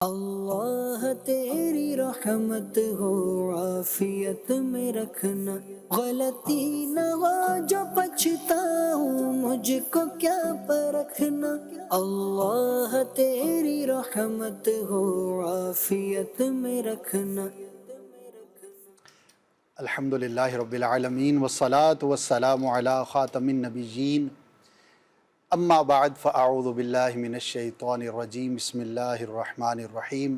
اللہ تیری رحمت ہو عافیت میں رکھنا، غلطی نہ ہو جو پچھتاؤں مجھ کو کیا پرکھنا۔ اللہ تیری رحمت ہو عافیت میں رکھنا۔ الحمدللہ رب العالمین والصلاة والسلام علی خاتم النبیین، اما بعد فاعوذ باللہ من الشیطان الرجیم، بسم اللہ الرحمن الرحیم۔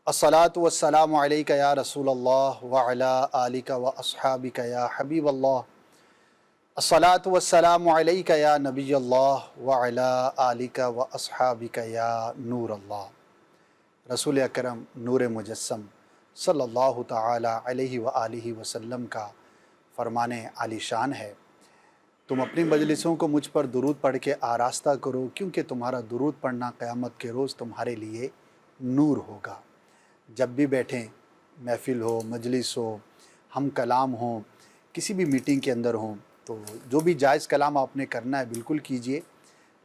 الصلاة والسلام علیک یا رسول اللہ وعلی آلک واصحابک یا حبیب اللہ۔ الصلاة والسلام علیک یا نبی اللہ وعلی آلک واصحابک یا نور اللہ۔ رسول اکرم نور مجسم صلی اللہ تعالی علیہ وآلہ وسلم کا فرمان عالی شان ہے، تم اپنی مجلسوں کو مجھ پر درود پڑھ کے آراستہ کرو، کیونکہ تمہارا درود پڑھنا قیامت کے روز تمہارے لیے نور ہوگا۔ جب بھی بیٹھیں، محفل ہو، مجلس ہو، ہم کلام ہوں، کسی بھی میٹنگ کے اندر ہوں، تو جو بھی جائز کلام آپ نے کرنا ہے بالکل کیجئے،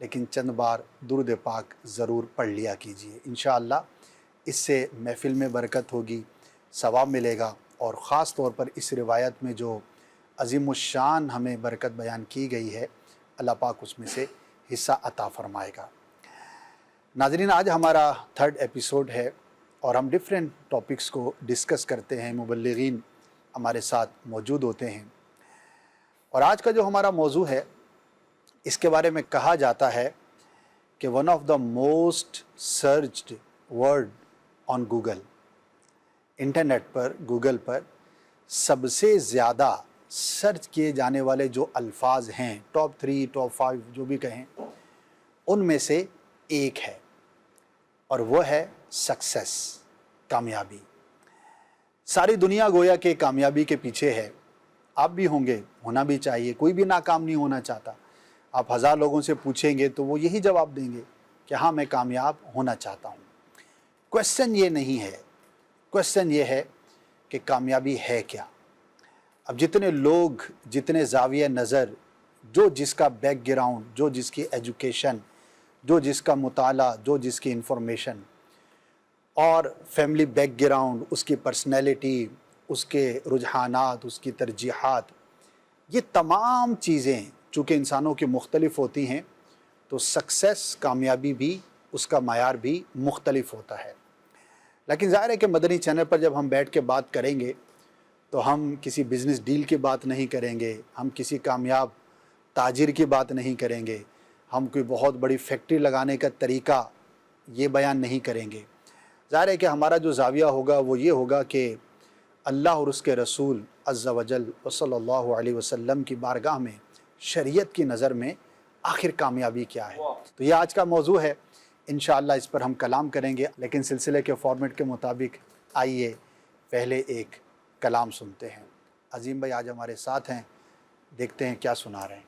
لیکن چند بار درود پاک ضرور پڑھ لیا کیجئے۔ انشاءاللہ اس سے محفل میں برکت ہوگی، ثواب ملے گا، اور خاص طور پر اس روایت میں جو عظیم الشان ہمیں برکت بیان کی گئی ہے، اللہ پاک اس میں سے حصہ عطا فرمائے گا۔ ناظرین، آج ہمارا 3rd ایپیسوڈ ہے اور ہم ڈیفرنٹ ٹاپکس کو ڈسکس کرتے ہیں، مبلغین ہمارے ساتھ موجود ہوتے ہیں، اور آج کا جو ہمارا موضوع ہے اس کے بارے میں کہا جاتا ہے کہ one of the most searched word on Google, internet پر، گوگل پر سب سے زیادہ سرچ کیے جانے والے جو الفاظ ہیں، ٹاپ 3 ٹاپ 5 جو بھی کہیں، ان میں سے ایک ہے، اور وہ ہے سکسیس، کامیابی۔ ساری دنیا گویا کہ کامیابی کے پیچھے ہے، آپ بھی ہوں گے، ہونا بھی چاہیے، کوئی بھی ناکام نہیں ہونا چاہتا۔ آپ 1000 لوگوں سے پوچھیں گے تو وہ یہی جواب دیں گے کہ ہاں میں کامیاب ہونا چاہتا ہوں۔ کویسچن یہ نہیں ہے، کویسچن یہ ہے کہ کامیابی ہے کیا۔ اب جتنے لوگ، جتنے زاویہ نظر، جو جس کا بیک گراؤنڈ، جو جس کی ایجوکیشن، جو جس کا مطالعہ، جو جس کی انفارمیشن اور فیملی بیک گراؤنڈ، اس کی پرسنالٹی، اس کے رجحانات، اس کی ترجیحات، یہ تمام چیزیں چونکہ انسانوں کی مختلف ہوتی ہیں، تو سکسیس، کامیابی بھی، اس کا معیار بھی مختلف ہوتا ہے۔ لیکن ظاہر ہے کہ مدنی چینل پر جب ہم بیٹھ کے بات کریں گے تو ہم کسی بزنس ڈیل کی بات نہیں کریں گے، ہم کسی کامیاب تاجر کی بات نہیں کریں گے، ہم کوئی بہت بڑی فیکٹری لگانے کا طریقہ یہ بیان نہیں کریں گے۔ ظاہر ہے کہ ہمارا جو زاویہ ہوگا وہ یہ ہوگا کہ اللہ اور اس کے رسول عز و جل صلی اللہ علیہ وسلم کی بارگاہ میں شریعت کی نظر میں آخر کامیابی کیا ہے۔ تو یہ آج کا موضوع ہے، انشاءاللہ اس پر ہم کلام کریں گے، لیکن سلسلے کے فارمیٹ کے مطابق آئیے پہلے ایک کلام سنتے ہیں۔ عظیم بھائی آج ہمارے ساتھ ہیں، دیکھتے ہیں کیا سنا رہے ہیں۔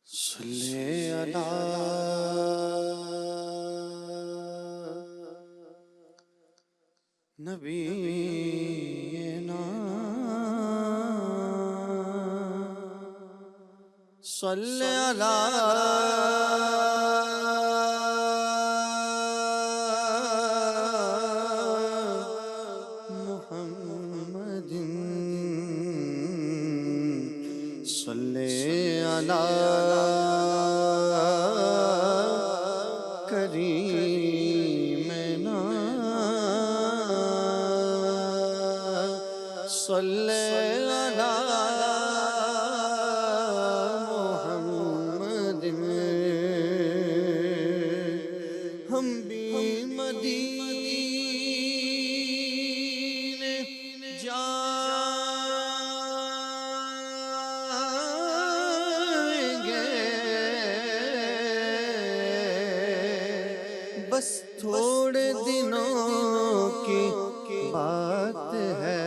صلی علی نبینا صلی علی محمد صلی علی کریمنا صلی علی محمد۔ ہم بھی مدینے جائیں گے، بس تھوڑے دنوں کی بات ہے،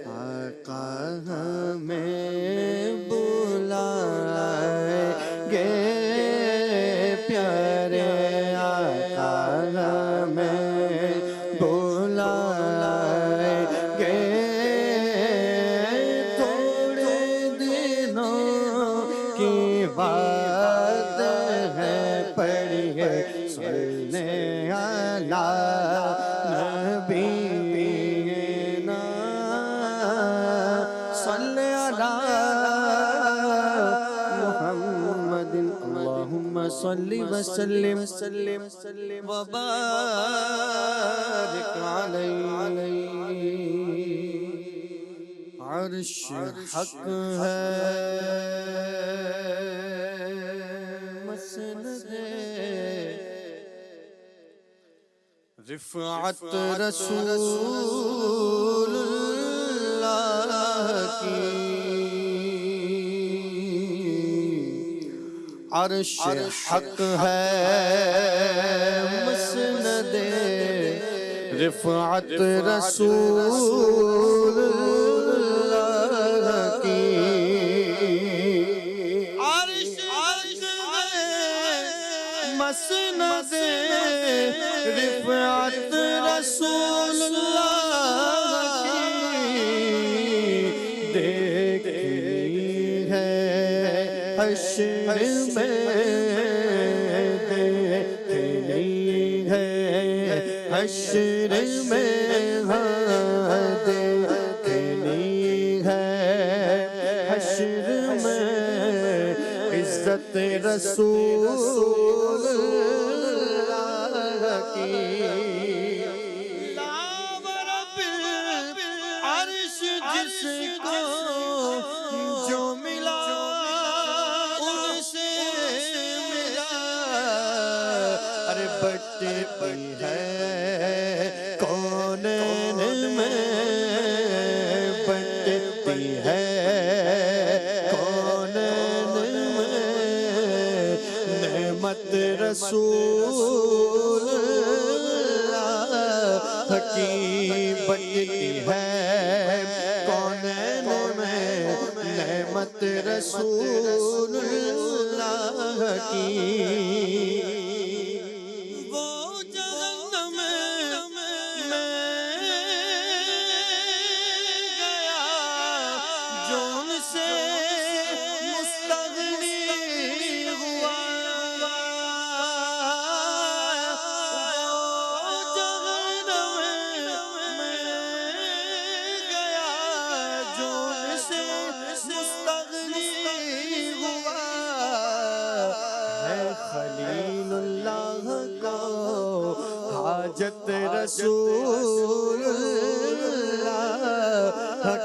آقا ہمیں بلائیں گے، پیارے آقا ہمیں بلائیں گے، تھوڑے بات ہے پڑھیے صلی علی نبینا صلی علی محمد اللہم صلی وسلم وبارک علیہ عرش حق ہے مسند رفعت رسول اللہ کی عرش حق ہے مسند رفعت رسول اللہ کی عرش حق ہے مسند رفعت رسول اللہ کی دیکھی ہے حشر میں دیکھی ہے حشر میں دیکھنی ہے حشر میں عزت رسول اللہ کی عرش جس کو جو ملا ان سے ملا ارے بٹتی ہے کونین میں بٹتی ہے کونین میں نعمت رسول اللہ کی بٹتی ہے کونین میں نعمت رسول اللہ کی خلیل اللہ کو حاجت رسول اللہ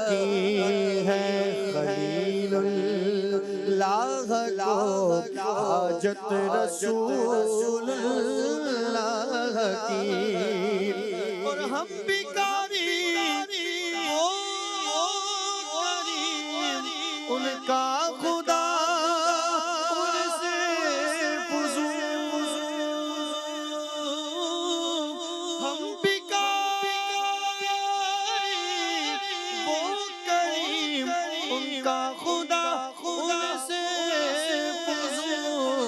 کی ہے خلیل اللہ کو حاجت رسول اللہ کی اور ہم بھی ان کا خدا ان سے فضول ہم بکاری وہ کریم ان کا خدا ان سے فضول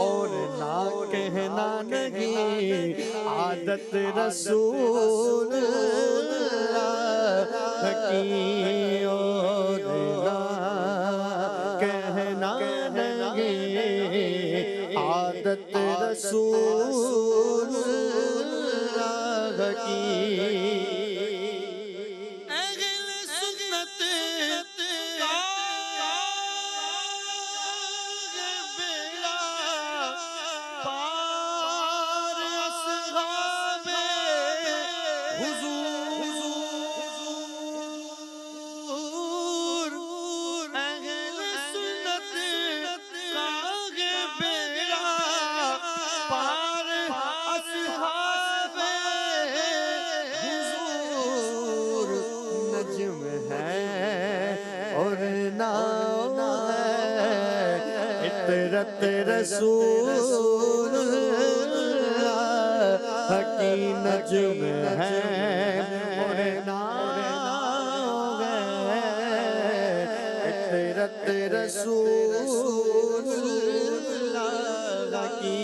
اور نہ کہنا نہیں عادت رسول اللہ کی اور کہنا نہیں عادت رسول اللہ کی اہل سنت کا بیڑا پار اصحاب حضور اہل سنت کا بیڑا پار اصحاب حضور نجم ہے اور نام ہے عطرت رسول اللہ کی نجم ہے اور نام ہے عطرت رسول اللہ کی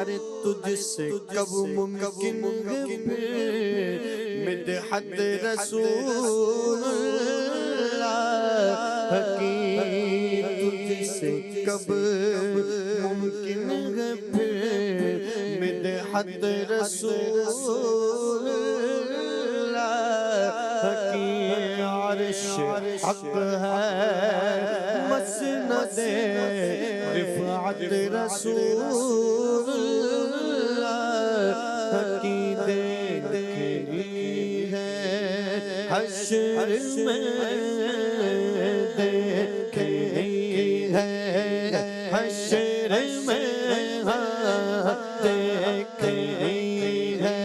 ارے تجھ سے کب ممکن ہے پھر مدحت رسول اللہ کی، تجھ سے کب ممکن ہے پھر مدحت رسول اللہ کی، عرش حق ہے مسند رفعت رسول اللہ کی، دیکھنی ہے حشر میں، دیکھنی ہے حشر میں، دیکھنی ہے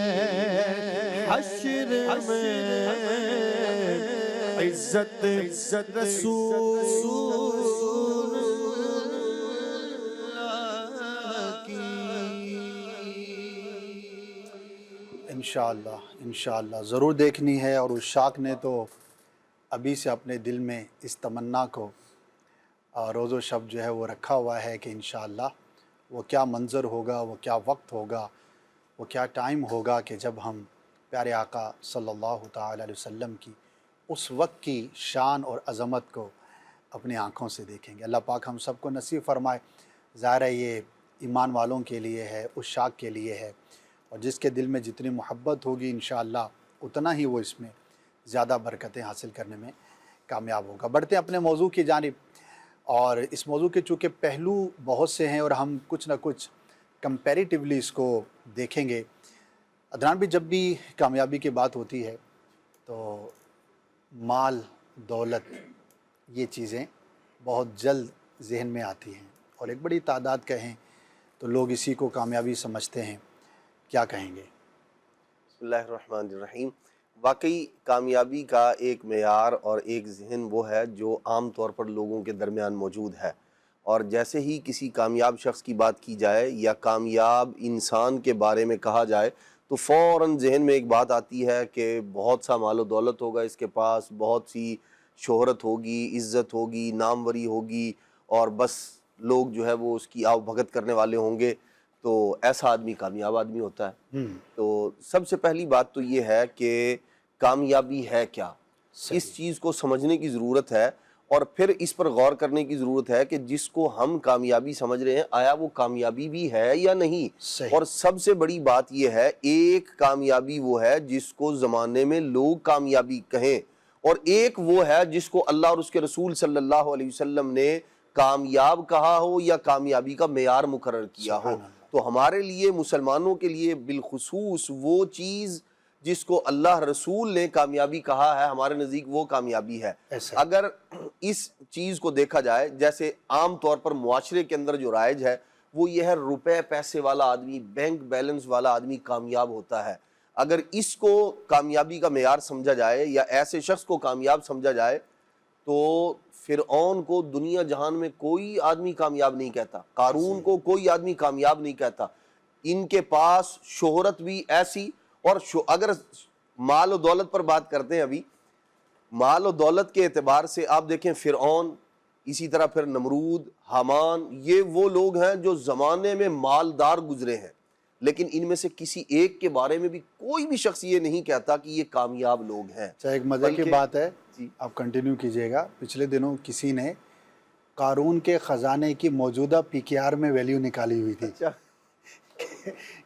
حشر میں عزت رسول اللہ کی۔ انشاءاللہ ضرور دیکھنی ہے، اور اس شاک نے تو ابھی سے اپنے دل میں اس تمنا کو روز و شب جو ہے وہ رکھا ہوا ہے کہ انشاءاللہ وہ کیا منظر ہوگا، وہ کیا وقت ہوگا، وہ کیا ٹائم ہوگا کہ جب ہم پیارے آقا صلی اللہ تعالی علیہ وسلم کی اس وقت کی شان اور عظمت کو اپنی آنکھوں سے دیکھیں گے۔ اللہ پاک ہم سب کو نصیب فرمائے۔ ظاہر ہے یہ ایمان والوں کے لیے ہے، اس شاک کے لیے ہے، اور جس کے دل میں جتنی محبت ہوگی انشاءاللہ اتنا ہی وہ اس میں زیادہ برکتیں حاصل کرنے میں کامیاب ہوگا۔ بڑھتے ہیں اپنے موضوع کی جانب، اور اس موضوع کے چونکہ پہلو بہت سے ہیں اور ہم کچھ نہ کچھ کمپیریٹیولی اس کو دیکھیں گے۔ عدنان بھی جب بھی کامیابی کی بات ہوتی ہے تو مال، دولت، یہ چیزیں بہت جلد ذہن میں آتی ہیں، اور ایک بڑی تعداد کہیں تو لوگ اسی کو کامیابی سمجھتے ہیں۔ کیا کہیں گے؟ بسم اللہ الرحمن الرحیم۔ واقعی کامیابی کا ایک معیار اور ایک ذہن وہ ہے جو عام طور پر لوگوں کے درمیان موجود ہے، اور جیسے ہی کسی کامیاب شخص کی بات کی جائے یا کامیاب انسان کے بارے میں کہا جائے تو فوراً ذہن میں ایک بات آتی ہے کہ بہت سا مال و دولت ہوگا اس کے پاس، بہت سی شہرت ہوگی، عزت ہوگی، ناموری ہوگی، اور بس لوگ جو ہے وہ اس کی آؤ بھگت کرنے والے ہوں گے، تو ایسا آدمی کامیاب آدمی ہوتا ہے۔ تو سب سے پہلی بات تو یہ ہے کہ کامیابی ہے کیا، اس چیز کو سمجھنے کی ضرورت ہے، اور پھر اس پر غور کرنے کی ضرورت ہے کہ جس کو ہم کامیابی سمجھ رہے ہیں آیا وہ کامیابی بھی ہے یا نہیں۔ اور سب سے بڑی بات یہ ہے، ایک کامیابی وہ ہے جس کو زمانے میں لوگ کامیابی کہیں، اور ایک وہ ہے جس کو اللہ اور اس کے رسول صلی اللہ علیہ وسلم نے کامیاب کہا ہو یا کامیابی کا معیار مقرر کیا ہو۔ تو ہمارے لیے مسلمانوں کے لیے بالخصوص وہ چیز جس کو اللہ رسول نے کامیابی کہا ہے، ہمارے نزدیک وہ کامیابی ہے۔ اگر اس چیز کو دیکھا جائے، جیسے عام طور پر معاشرے کے اندر جو رائج ہے وہ یہ ہے، روپے پیسے والا آدمی، بینک بیلنس والا آدمی کامیاب ہوتا ہے۔ اگر اس کو کامیابی کا معیار سمجھا جائے یا ایسے شخص کو کامیاب سمجھا جائے تو فرعون کو دنیا جہان میں کوئی آدمی کامیاب نہیں کہتا، قارون کو کوئی آدمی کامیاب نہیں کہتا۔ ان کے پاس شہرت بھی ایسی، اور اگر مال و دولت پر بات کرتے ہیں، ابھی مال و دولت کے اعتبار سے آپ دیکھیں فرعون، اسی طرح پھر نمرود، حامان، یہ وہ لوگ ہیں جو زمانے میں مالدار گزرے ہیں، لیکن ان میں سے کسی ایک کے بارے میں بھی کوئی بھی شخص یہ نہیں کہتا کہ یہ کامیاب لوگ ہیں۔ ایک مزے کی بات ہے، آپ کنٹینیو کیجئے گا۔ پچھلے دنوں کسی نے قارون کے خزانے کی موجودہ پی کے آر میں ویلیو نکالی ہوئی تھی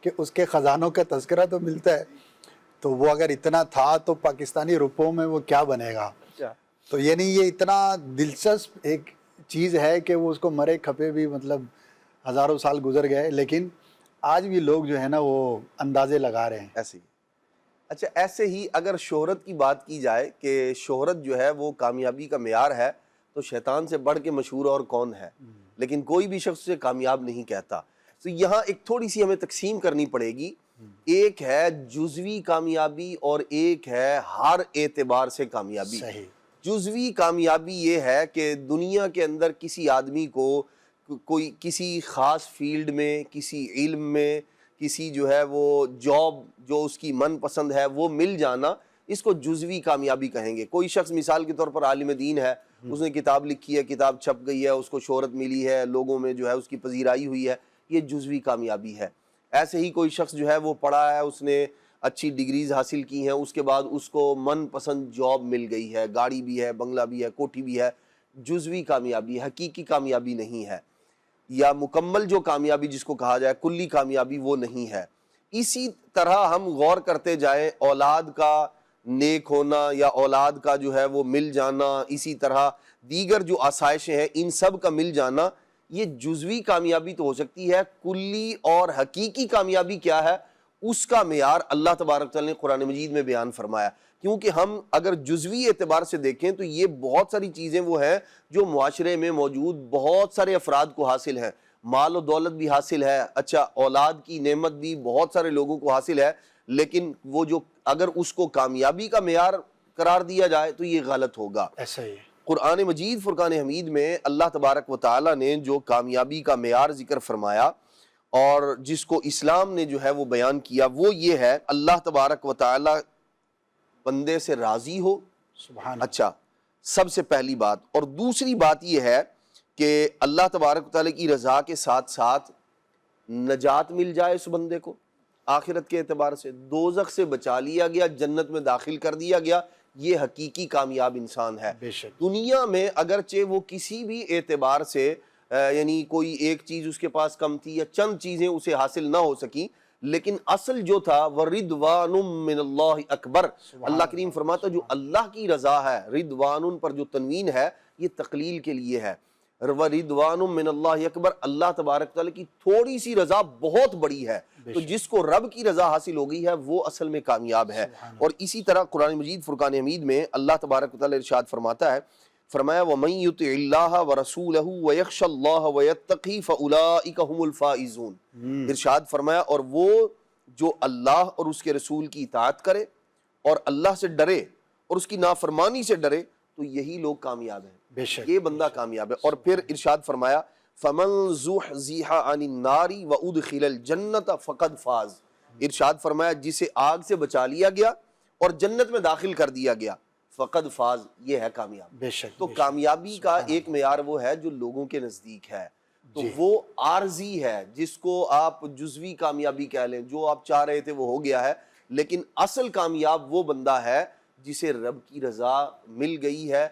کہ اس کے خزانوں کا تذکرہ تو ملتا ہے، تو وہ اگر اتنا تھا تو پاکستانی روپوں میں وہ کیا بنے گا۔ تو یعنی یہ اتنا دلچسپ ایک چیز ہے کہ وہ اس کو مرے کھپے بھی مطلب ہزاروں سال گزر گئے، لیکن آج بھی لوگ جو ہے نا وہ اندازے لگا رہے ہیں ایسے ہی۔ اچھا، ایسے ہی اگر شہرت کی بات کی جائے کہ شہرت جو ہے وہ کامیابی کا معیار ہے، تو شیطان سے بڑھ کے مشہور اور کون ہے، لیکن کوئی بھی شخص اسے کامیاب نہیں کہتا۔ تو یہاں ایک تھوڑی سی ہمیں تقسیم کرنی پڑے گی، ایک ہے جزوی کامیابی اور ایک ہے ہر اعتبار سے کامیابی۔ جزوی کامیابی یہ ہے کہ دنیا کے اندر کسی آدمی کو کوئی کسی خاص فیلڈ میں، کسی علم میں، کسی جو ہے وہ جاب جو اس کی من پسند ہے وہ مل جانا، اس کو جزوی کامیابی کہیں گے۔ کوئی شخص مثال کے طور پر عالم دین ہے، اس نے کتاب لکھی ہے، کتاب چھپ گئی ہے، اس کو شہرت ملی ہے، لوگوں میں جو ہے اس کی پذیرائی ہوئی ہے، یہ جزوی کامیابی ہے۔ ایسے ہی کوئی شخص جو ہے وہ پڑھا ہے، اس نے اچھی ڈگریز حاصل کی ہیں، اس کے بعد اس کو من پسند جاب مل گئی ہے، گاڑی بھی ہے، بنگلہ بھی ہے، کوٹھی بھی ہے، جزوی کامیابی، حقیقی کامیابی نہیں ہے، یا مکمل جو کامیابی جس کو کہا جائے کلی کامیابی وہ نہیں ہے۔ اسی طرح ہم غور کرتے جائیں، اولاد کا نیک ہونا یا اولاد کا جو ہے وہ مل جانا، اسی طرح دیگر جو آسائشیں ہیں ان سب کا مل جانا، یہ جزوی کامیابی تو ہو سکتی ہے، کلی اور حقیقی کامیابی کیا ہے اس کا معیار اللہ تبارک تعالیٰ نے قرآن مجید میں بیان فرمایا۔ کیونکہ ہم اگر جزوی اعتبار سے دیکھیں تو یہ بہت ساری چیزیں وہ ہیں جو معاشرے میں موجود بہت سارے افراد کو حاصل ہیں، مال و دولت بھی حاصل ہے، اچھا اولاد کی نعمت بھی بہت سارے لوگوں کو حاصل ہے، لیکن وہ جو اگر اس کو کامیابی کا معیار قرار دیا جائے تو یہ غلط ہوگا۔ ایسا ہی ہے۔ قرآن مجید فرقان حمید میں اللہ تبارک و تعالیٰ نے جو کامیابی کا معیار ذکر فرمایا اور جس کو اسلام نے جو ہے وہ بیان کیا وہ یہ ہے، اللہ تبارک و تعالیٰ بندے سے راضی ہو، سبحان اچھا سب سے پہلی بات، اور دوسری بات یہ ہے کہ اللہ تبارک و تعالیٰ کی رضا کے ساتھ ساتھ نجات مل جائے اس بندے کو آخرت کے اعتبار سے، دوزخ سے بچا لیا گیا، جنت میں داخل کر دیا گیا، یہ حقیقی کامیاب انسان ہے۔ بے شک۔ دنیا میں اگرچہ وہ کسی بھی اعتبار سے یعنی کوئی ایک چیز اس کے پاس کم تھی یا چند چیزیں اسے حاصل نہ ہو سکیں، لیکن اصل جو تھا وَرِضْوَانٌ مِّنَ اللَّهِ اکبر، اللہ کریم فرماتا جو اللہ کی رضا ہے، رضوان پر جو تنوین ہے یہ تقلیل کے لیے ہے، وَرِضْوَانٌ مِّنَ اللَّهِ اکبر، اللہ تبارک تعالیٰ کی تھوڑی سی رضا بہت بڑی ہے، تو جس کو رب کی رضا حاصل ہو گئی ہے وہ اصل میں کامیاب ہے۔ اور اسی طرح قرآن مجید فرقان حمید میں اللہ تبارک تعالیٰ ارشاد فرماتا ہے، فرمایا وَمَن يُطِعِ اللَّهَ وَرَسُولَهُ وَيَخْشَ اللَّهَ وَيَتَّقِهِ فَأُولَٰئِكَ هُمُ الْفَائِزُونَ، ارشاد فرمایا اور وہ جو اللہ اور اس کے رسول کی اطاعت کرے اور اللہ سے ڈرے اور اس کی نافرمانی سے ڈرے تو یہی لوگ کامیاب ہیں، بے شک، یہ بندہ کامیاب ہے۔ اور پھر ارشاد فرمایا فَمَن زُحْزِحَ عَنِ النَّارِ وَأُدْخِلَ الْجَنَّةَ فَقَدْ فَازَ، ارشاد فرمایا جسے آگ سے بچا لیا گیا اور جنت میں داخل کر دیا گیا، فقد فاز، یہ ہے کامیاب۔ بے شک۔ تو کامیابی کا ایک معیار وہ ہے جو لوگوں کے نزدیک ہے، تو وہ عارضی ہے جس کو آپ جزوی کامیابی کہہ لیں، جو آپ چاہ رہے تھے وہ ہو گیا ہے، لیکن اصل کامیاب وہ بندہ ہے جسے رب کی رضا مل گئی ہے،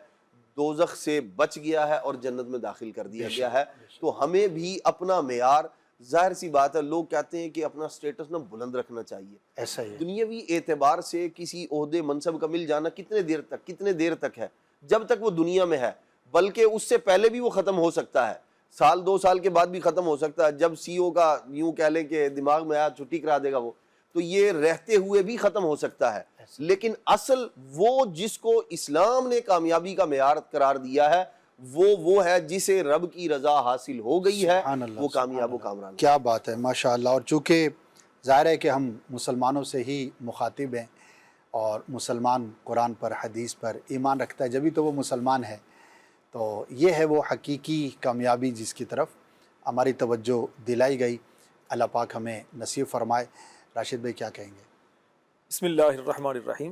دوزخ سے بچ گیا ہے اور جنت میں داخل کر دیا گیا ہے۔ تو ہمیں بھی اپنا معیار، ظاہر سی بات ہے لوگ کہتے ہیں کہ اپنا سٹیٹس نہ بلند رکھنا چاہیے، ایسا ہی ہے۔ دنیاوی اعتبار سے کسی عہدے منصب کا مل جانا کتنے دیر تک ہے، جب تک وہ دنیا میں ہے، بلکہ اس سے پہلے بھی وہ ختم ہو سکتا ہے، سال 2 سال کے بعد بھی ختم ہو سکتا ہے، جب سی او کا یوں کہہ لیں کہ دماغ میں آیا چھٹی کرا دے گا وہ، تو یہ رہتے ہوئے بھی ختم ہو سکتا ہے۔ لیکن اصل وہ جس کو اسلام نے کامیابی کا معیار قرار دیا ہے وہ ہے جسے رب کی رضا حاصل ہو گئی ہے، سبحان اللہ، وہ سبحان کامیاب و اللہ۔ کامران۔ کیا بات ہے، ماشاءاللہ۔ اور چونکہ ظاہر ہے کہ ہم مسلمانوں سے ہی مخاطب ہیں اور مسلمان قرآن پر حدیث پر ایمان رکھتا ہے جبھی تو وہ مسلمان ہے، تو یہ ہے وہ حقیقی کامیابی جس کی طرف ہماری توجہ دلائی گئی۔ اللہ پاک ہمیں نصیب فرمائے۔ راشد بھائی کیا کہیں گے؟ بسم اللہ الرحمن الرحیم۔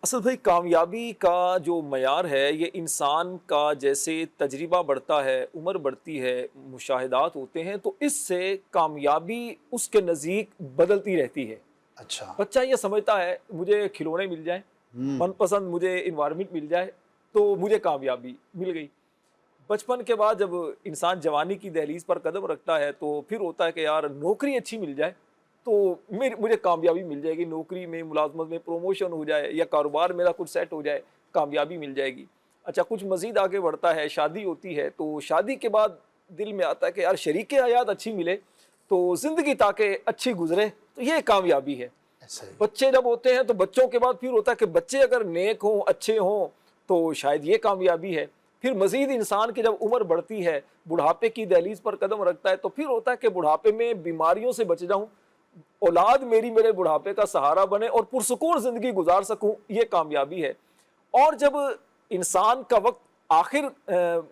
اصل بھائی کامیابی کا جو معیار ہے یہ انسان کا جیسے تجربہ بڑھتا ہے، عمر بڑھتی ہے، مشاہدات ہوتے ہیں تو اس سے کامیابی اس کے نزدیک بدلتی رہتی ہے۔ اچھا، بچہ یہ سمجھتا ہے مجھے کھلونے مل جائیں، من پسند مجھے انوائرمنٹ مل جائے تو مجھے کامیابی مل گئی۔ بچپن کے بعد جب انسان جوانی کی دہلیز پر قدم رکھتا ہے تو پھر ہوتا ہے کہ یار نوکری اچھی مل جائے تو مجھے کامیابی مل جائے گی، نوکری میں، ملازمت میں پروموشن ہو جائے یا کاروبار میرا کچھ سیٹ ہو جائے، کامیابی مل جائے گی۔ اچھا کچھ مزید آگے بڑھتا ہے، شادی ہوتی ہے تو شادی کے بعد دل میں آتا ہے کہ یار شریک حیات اچھی ملے تو زندگی تاکہ اچھی گزرے تو یہ کامیابی ہے۔ ایسا ہی۔ بچے جب ہوتے ہیں تو بچوں کے بعد پھر ہوتا ہے کہ بچے اگر نیک ہوں، اچھے ہوں تو شاید یہ کامیابی ہے۔ پھر مزید انسان کی جب عمر بڑھتی ہے، بڑھاپے کی دہلیز پر قدم رکھتا ہے تو پھر ہوتا ہے کہ بڑھاپے میں بیماریوں سے بچ جاؤں، اولاد میری میرے بڑھاپے کا سہارا بنے اور پرسکون زندگی گزار سکوں، یہ کامیابی ہے۔ اور جب انسان کا وقت آخر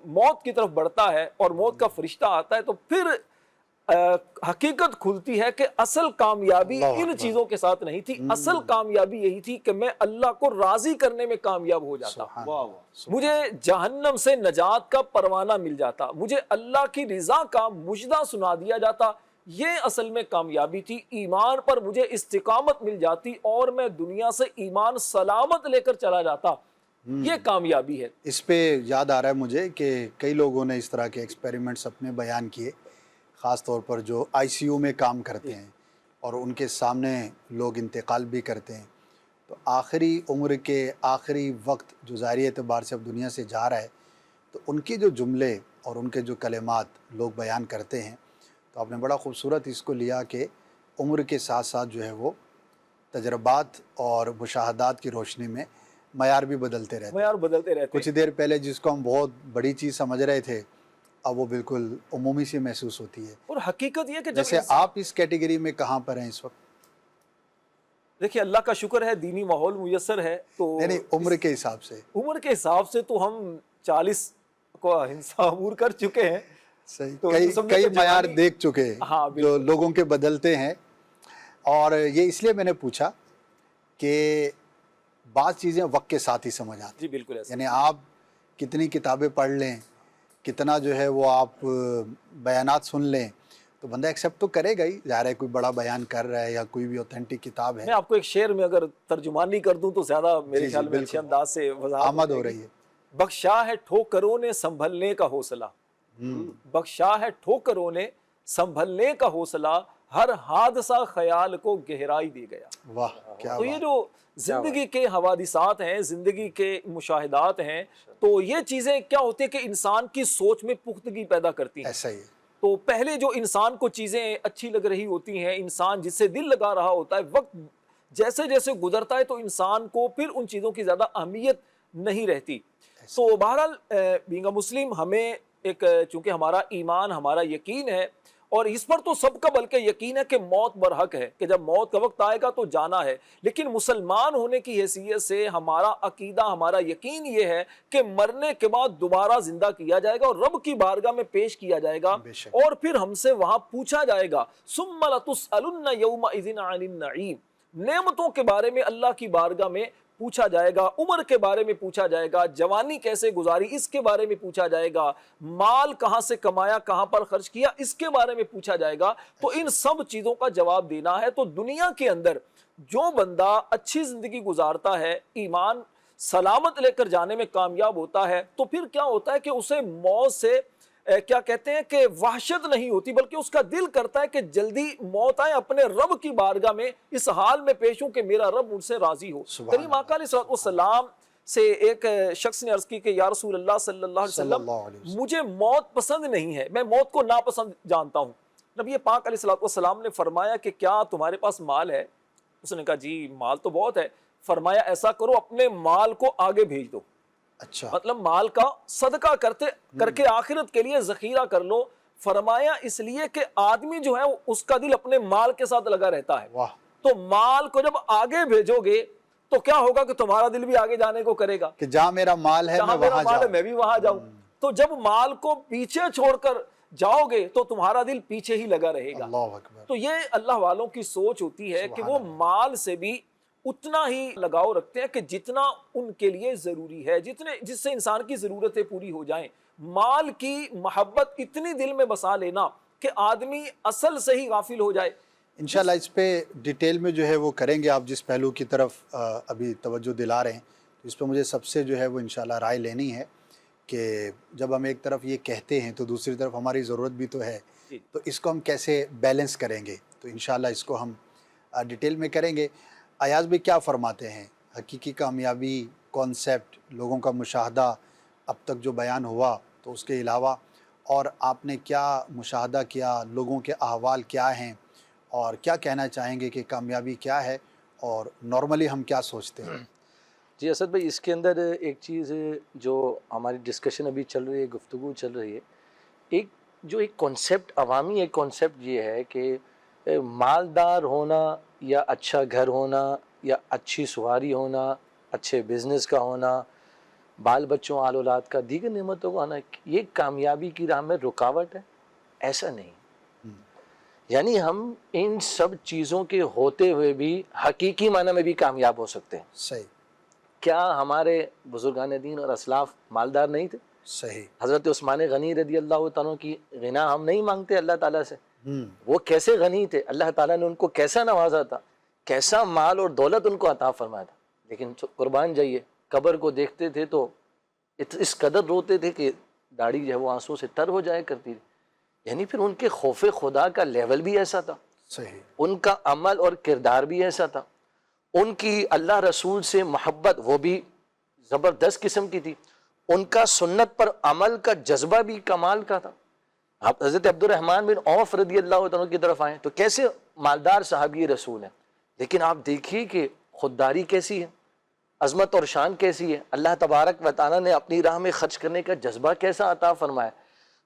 موت کی طرف بڑھتا ہے اور موت کا فرشتہ آتا ہے تو پھر حقیقت کھلتی ہے کہ اصل کامیابی ان چیزوں کے ساتھ نہیں تھی، اصل کامیابی یہی تھی کہ میں اللہ کو راضی کرنے میں کامیاب ہو جاتا، مجھے جہنم سے نجات کا پروانہ مل جاتا، مجھے اللہ کی رضا کا مژدہ سنا دیا جاتا یہ اصل میں کامیابی تھی. ایمان پر مجھے استقامت مل جاتی اور میں دنیا سے ایمان سلامت لے کر چلا جاتا. یہ کامیابی ہے. اس پہ یاد آ رہا ہے مجھے کہ کئی لوگوں نے اس طرح کے ایکسپیریمنٹس اپنے بیان کیے، خاص طور پر جو آئی سی یو میں کام کرتے ہیں اور ان کے سامنے لوگ انتقال بھی کرتے ہیں، تو آخری عمر کے آخری وقت جو ظاہری اعتبار سے اب دنیا سے جا رہا ہے، تو ان کے جو جملے اور ان کے جو کلمات لوگ بیان کرتے ہیں، تو آپ نے بڑا خوبصورت اس کو لیا کہ عمر کے ساتھ ساتھ جو ہے وہ تجربات اور مشاہدات کی روشنی میں معیار بھی بدلتے رہتے ہیں. معیار بدلتے رہتے کچھ دیر پہلے جس کو ہم بہت بڑی چیز سمجھ رہے تھے، اب وہ بالکل عمومی سی محسوس ہوتی ہے. اور حقیقت یہ کہ جب جیسے آپ اس کیٹیگری میں کہاں پر ہیں اس وقت؟ دیکھیے اللہ کا شکر ہے دینی ماحول میسر ہے، تو نہیں عمر کے حساب سے. عمر کے حساب سے تو ہم 40 کو ہنسا عبور کر چکے ہیں. صحیح، تو کئی سمجھے کئی کہ معیار جوانی- دیکھ چکے ہیں ہاں، جو بالکل. لوگوں کے بدلتے ہیں. اور یہ اس لیے میں نے پوچھا کہ بعض چیزیں وقت کے ساتھ ہی سمجھ آتی جی بالکل ایسا. یعنی آپ کتنی کتابیں پڑھ لیں، کتنا جو ہے وہ آپ بیانات سن لیں، تو بندہ ایکسیپٹ تو کرے گا ہی. ظاہر ہے کوئی بڑا بیان کر رہا ہے یا کوئی بھی اوتھینٹک کتاب ہے. میں آپ کو ایک شعر میں اگر ترجمانی کر دوں تو زیادہ میرے جی، خیال میں بالکل. اچھے انداز سے وضاحت آمد ہو جائے گی. رہی ہے. بخشا ہے ٹھوکروں نے سنبھلنے کا حوصلہ، بخشا ہے ٹھوکروں نے سنبھلنے کا حوصلہ، ہر حادثہ خیال کو گہرائی دے گیا. واہ کیا تو یہ بات. جو زندگی کے حوادثات ہیں، زندگی کے مشاہدات ہیں، تو یہ چیزیں کیا ہوتی ہے کہ انسان کی سوچ میں پختگی پیدا کرتی ہیں. ایسا ہی ہے. تو پہلے جو انسان کو چیزیں اچھی لگ رہی ہوتی ہیں، انسان جس سے دل لگا رہا ہوتا ہے، وقت جیسے جیسے گزرتا ہے تو انسان کو پھر ان چیزوں کی زیادہ اہمیت نہیں رہتی. تو بہرحال بینگ مسلم ہمیں ایک چونکہ ہمارا ایمان ہمارا یقین ہے، اور اس پر تو سب کا بلکہ یقین ہے کہ موت برحق ہے، کہ جب موت کا وقت آئے گا تو جانا ہے. لیکن مسلمان ہونے کی حیثیت سے ہمارا عقیدہ ہمارا یقین یہ ہے کہ مرنے کے بعد دوبارہ زندہ کیا جائے گا اور رب کی بارگاہ میں پیش کیا جائے گا، بے شک. اور پھر ہم سے وہاں پوچھا جائے گا ثم لتسألن یومئذ عن النعیم. نعمتوں کے بارے میں اللہ کی بارگاہ میں پوچھا جائے گا، عمر کے بارے میں پوچھا جائے گا، جوانی کیسے گزاری اس کے بارے میں پوچھا جائے گا، مال کہاں سے کمایا کہاں پر خرچ کیا اس کے بارے میں پوچھا جائے گا. تو ان سب چیزوں کا جواب دینا ہے. تو دنیا کے اندر جو بندہ اچھی زندگی گزارتا ہے، ایمان سلامت لے کر جانے میں کامیاب ہوتا ہے، تو پھر کیا ہوتا ہے کہ اسے موت سے کیا کہتے ہیں کہ وحشت نہیں ہوتی، بلکہ اس کا دل کرتا ہے کہ جلدی موت آئے، اپنے رب کی بارگاہ میں اس حال میں پیش ہوں کہ میرا رب مجھ سے راضی ہو. کریم آقا علیہ السلام سے ایک شخص نے عرض کی کہ یا رسول اللہ صلی اللہ علیہ وسلم مجھے موت پسند نہیں ہے، میں موت کو ناپسند جانتا ہوں. نبی پاک علیہ السلام نے فرمایا کہ کیا تمہارے پاس مال ہے؟ اس نے کہا جی مال تو بہت ہے. فرمایا ایسا کرو اپنے مال کو آگے بھیج دو. اچھا. مطلب مال کا صدقہ کر کے آخرت کے لیے ذخیرہ کر لو. فرمایا اس لیے کہ آدمی جو ہے اس کا دل اپنے مال کے ساتھ لگا رہتا ہے. واہ. تو مال کو جب آگے بھیجو گے تو کیا ہوگا کہ تمہارا دل بھی آگے جانے کو کرے گا کہ جہاں میرا مال ہے جہاں میں میرا وہاں مال ہے جاؤں. میں بھی وہاں جاؤں. تو جب مال کو پیچھے چھوڑ کر جاؤ گے تو تمہارا دل پیچھے ہی لگا رہے گا. اللہ اکبر. تو یہ اللہ والوں کی سوچ ہوتی ہے کہ وہ مال سے بھی اتنا ہی لگاؤ رکھتے ہیں کہ جتنا ان کے لیے ضروری ہے، جس سے انسان کی ضرورتیں پوری ہو جائیں. مال کی محبت اتنی دل میں بسا لینا کہ آدمی اصل سے ہی غافل ہو جائے. انشاءاللہ اس پہ ڈیٹیل میں جو ہے وہ کریں گے. آپ جس پہلو کی طرف ابھی توجہ دلا رہے ہیں اس پہ مجھے سب سے جو ہے وہ انشاءاللہ رائے لینی ہے کہ جب ہم ایک طرف یہ کہتے ہیں تو دوسری طرف ہماری ضرورت بھی تو ہے، تو اس کو ہم کیسے بیلنس کریں گے. تو انشاءاللہ اس کو ہم ڈیٹیل میں کریں گے. ایاز بھی کیا فرماتے ہیں؟ حقیقی کامیابی کانسیپٹ، لوگوں کا مشاہدہ اب تک جو بیان ہوا، تو اس کے علاوہ اور آپ نے کیا مشاہدہ کیا، لوگوں کے احوال کیا ہیں، اور کیا کہنا چاہیں گے کہ کامیابی کیا ہے اور نارملی ہم کیا سوچتے ہیں؟ جی اسد بھائی، اس کے اندر ایک چیز جو ہماری ڈسکشن ابھی چل رہی ہے، گفتگو چل رہی ہے، ایک کانسیپٹ عوامی ایک کانسیپٹ یہ ہے کہ مالدار ہونا یا اچھا گھر ہونا یا اچھی سواری ہونا، اچھے بزنس کا ہونا، بال بچوں آل اولاد کا، دیگر نعمتوں کا ہونا، یہ کامیابی کی راہ میں رکاوٹ ہے؟ ایسا نہیں. یعنی ہم ان سب چیزوں کے ہوتے ہوئے بھی حقیقی معنی میں بھی کامیاب ہو سکتے ہیں. صحیح. کیا ہمارے بزرگان دین اور اسلاف مالدار نہیں تھے؟ صحیح. حضرت عثمان غنی رضی اللہ تعالیٰ کی غنا ہم نہیں مانگتے اللہ تعالیٰ سے؟ وہ کیسے غنی تھے، اللہ تعالیٰ نے ان کو کیسا نوازا تھا، کیسا مال اور دولت ان کو عطا فرمایا تھا، لیکن قربان جائیے قبر کو دیکھتے تھے تو اس قدر روتے تھے کہ داڑھی جو ہے وہ آنسوں سے تر ہو جایا کرتی تھی۔ یعنی پھر ان کے خوف خدا کا لیول بھی ایسا تھا، صحیح، ان کا عمل اور کردار بھی ایسا تھا، ان کی اللہ رسول سے محبت وہ بھی زبردست قسم کی تھی، ان کا سنت پر عمل کا جذبہ بھی کمال کا تھا۔ آپ حضرت عبد الرحمن بن عوف رضی اللہ عنہ کی طرف آئیں تو کیسے مالدار صحابی رسول ہیں، لیکن آپ دیکھیے کہ خودداری کیسی ہے، عظمت اور شان کیسی ہے، اللہ تبارک و تعالیٰ نے اپنی راہ میں خرچ کرنے کا جذبہ کیسا عطا فرمایا۔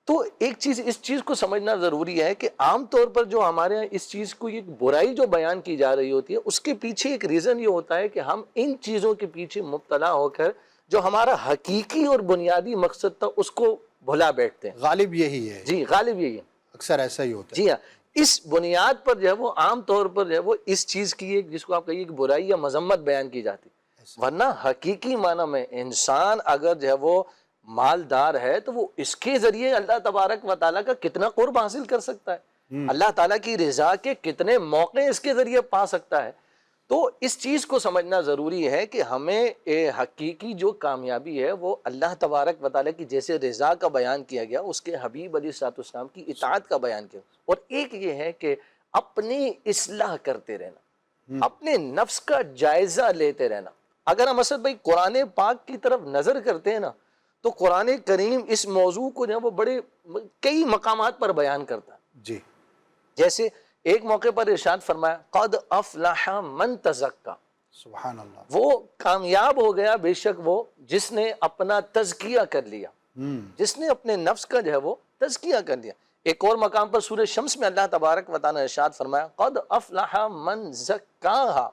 تو ایک چیز اس چیز کو سمجھنا ضروری ہے کہ عام طور پر جو ہمارے یہاں اس چیز کو ایک برائی جو بیان کی جا رہی ہوتی ہے اس کے پیچھے ایک ریزن یہ ہوتا ہے کہ ہم ان چیزوں کے پیچھے مبتلا ہو کر جو ہمارا حقیقی اور بنیادی مقصد تھا اس کو بھلا بیٹھتے ہیں۔ غالب یہی ہے، جی غالب یہی ہے، اکثر ایسا ہی ہوتا ہے۔ جی ہاں، اس بنیاد پر جو ہے وہ عام طور پر جو ہے وہ اس چیز کی ایک جس کو آپ کہیے کہ برائی یا مذمت بیان کی جاتی، ورنہ حقیقی معنی میں انسان اگر جو ہے وہ مالدار ہے تو وہ اس کے ذریعے اللہ تبارک و تعالیٰ کا کتنا قرب حاصل کر سکتا ہے، اللہ تعالیٰ کی رضا کے کتنے موقع اس کے ذریعے پا سکتا ہے۔ تو اس چیز کو سمجھنا ضروری ہے کہ ہمیں حقیقی جو کامیابی ہے وہ اللہ تبارک و تعالیٰ کی جیسے رضا کا بیان کیا گیا، اس کے حبیب علیہ الصلوۃ والسلام کی اطاعت کا بیان کیا، اور ایک یہ ہے کہ اپنی اصلاح کرتے رہنا، اپنے نفس کا جائزہ لیتے رہنا۔ اگر ہم اسد بھائی قرآن پاک کی طرف نظر کرتے ہیں نا تو قرآن کریم اس موضوع کو جو ہے وہ بڑے کئی مقامات پر بیان کرتا ہے۔ جی، جیسے ایک موقع پر ارشاد فرمایا قد افلح من تزکا، سبحان اللہ، وہ کامیاب ہو گیا بے شک وہ جس نے اپنا تزکیہ کر لیا، جس نے اپنے نفس کا جو ہے وہ تزکیہ کر لیا۔ ایک اور مقام پر سورہ شمس میں اللہ تبارک و تعالیٰ نے ارشاد فرمایا قد افلح من زکاہا،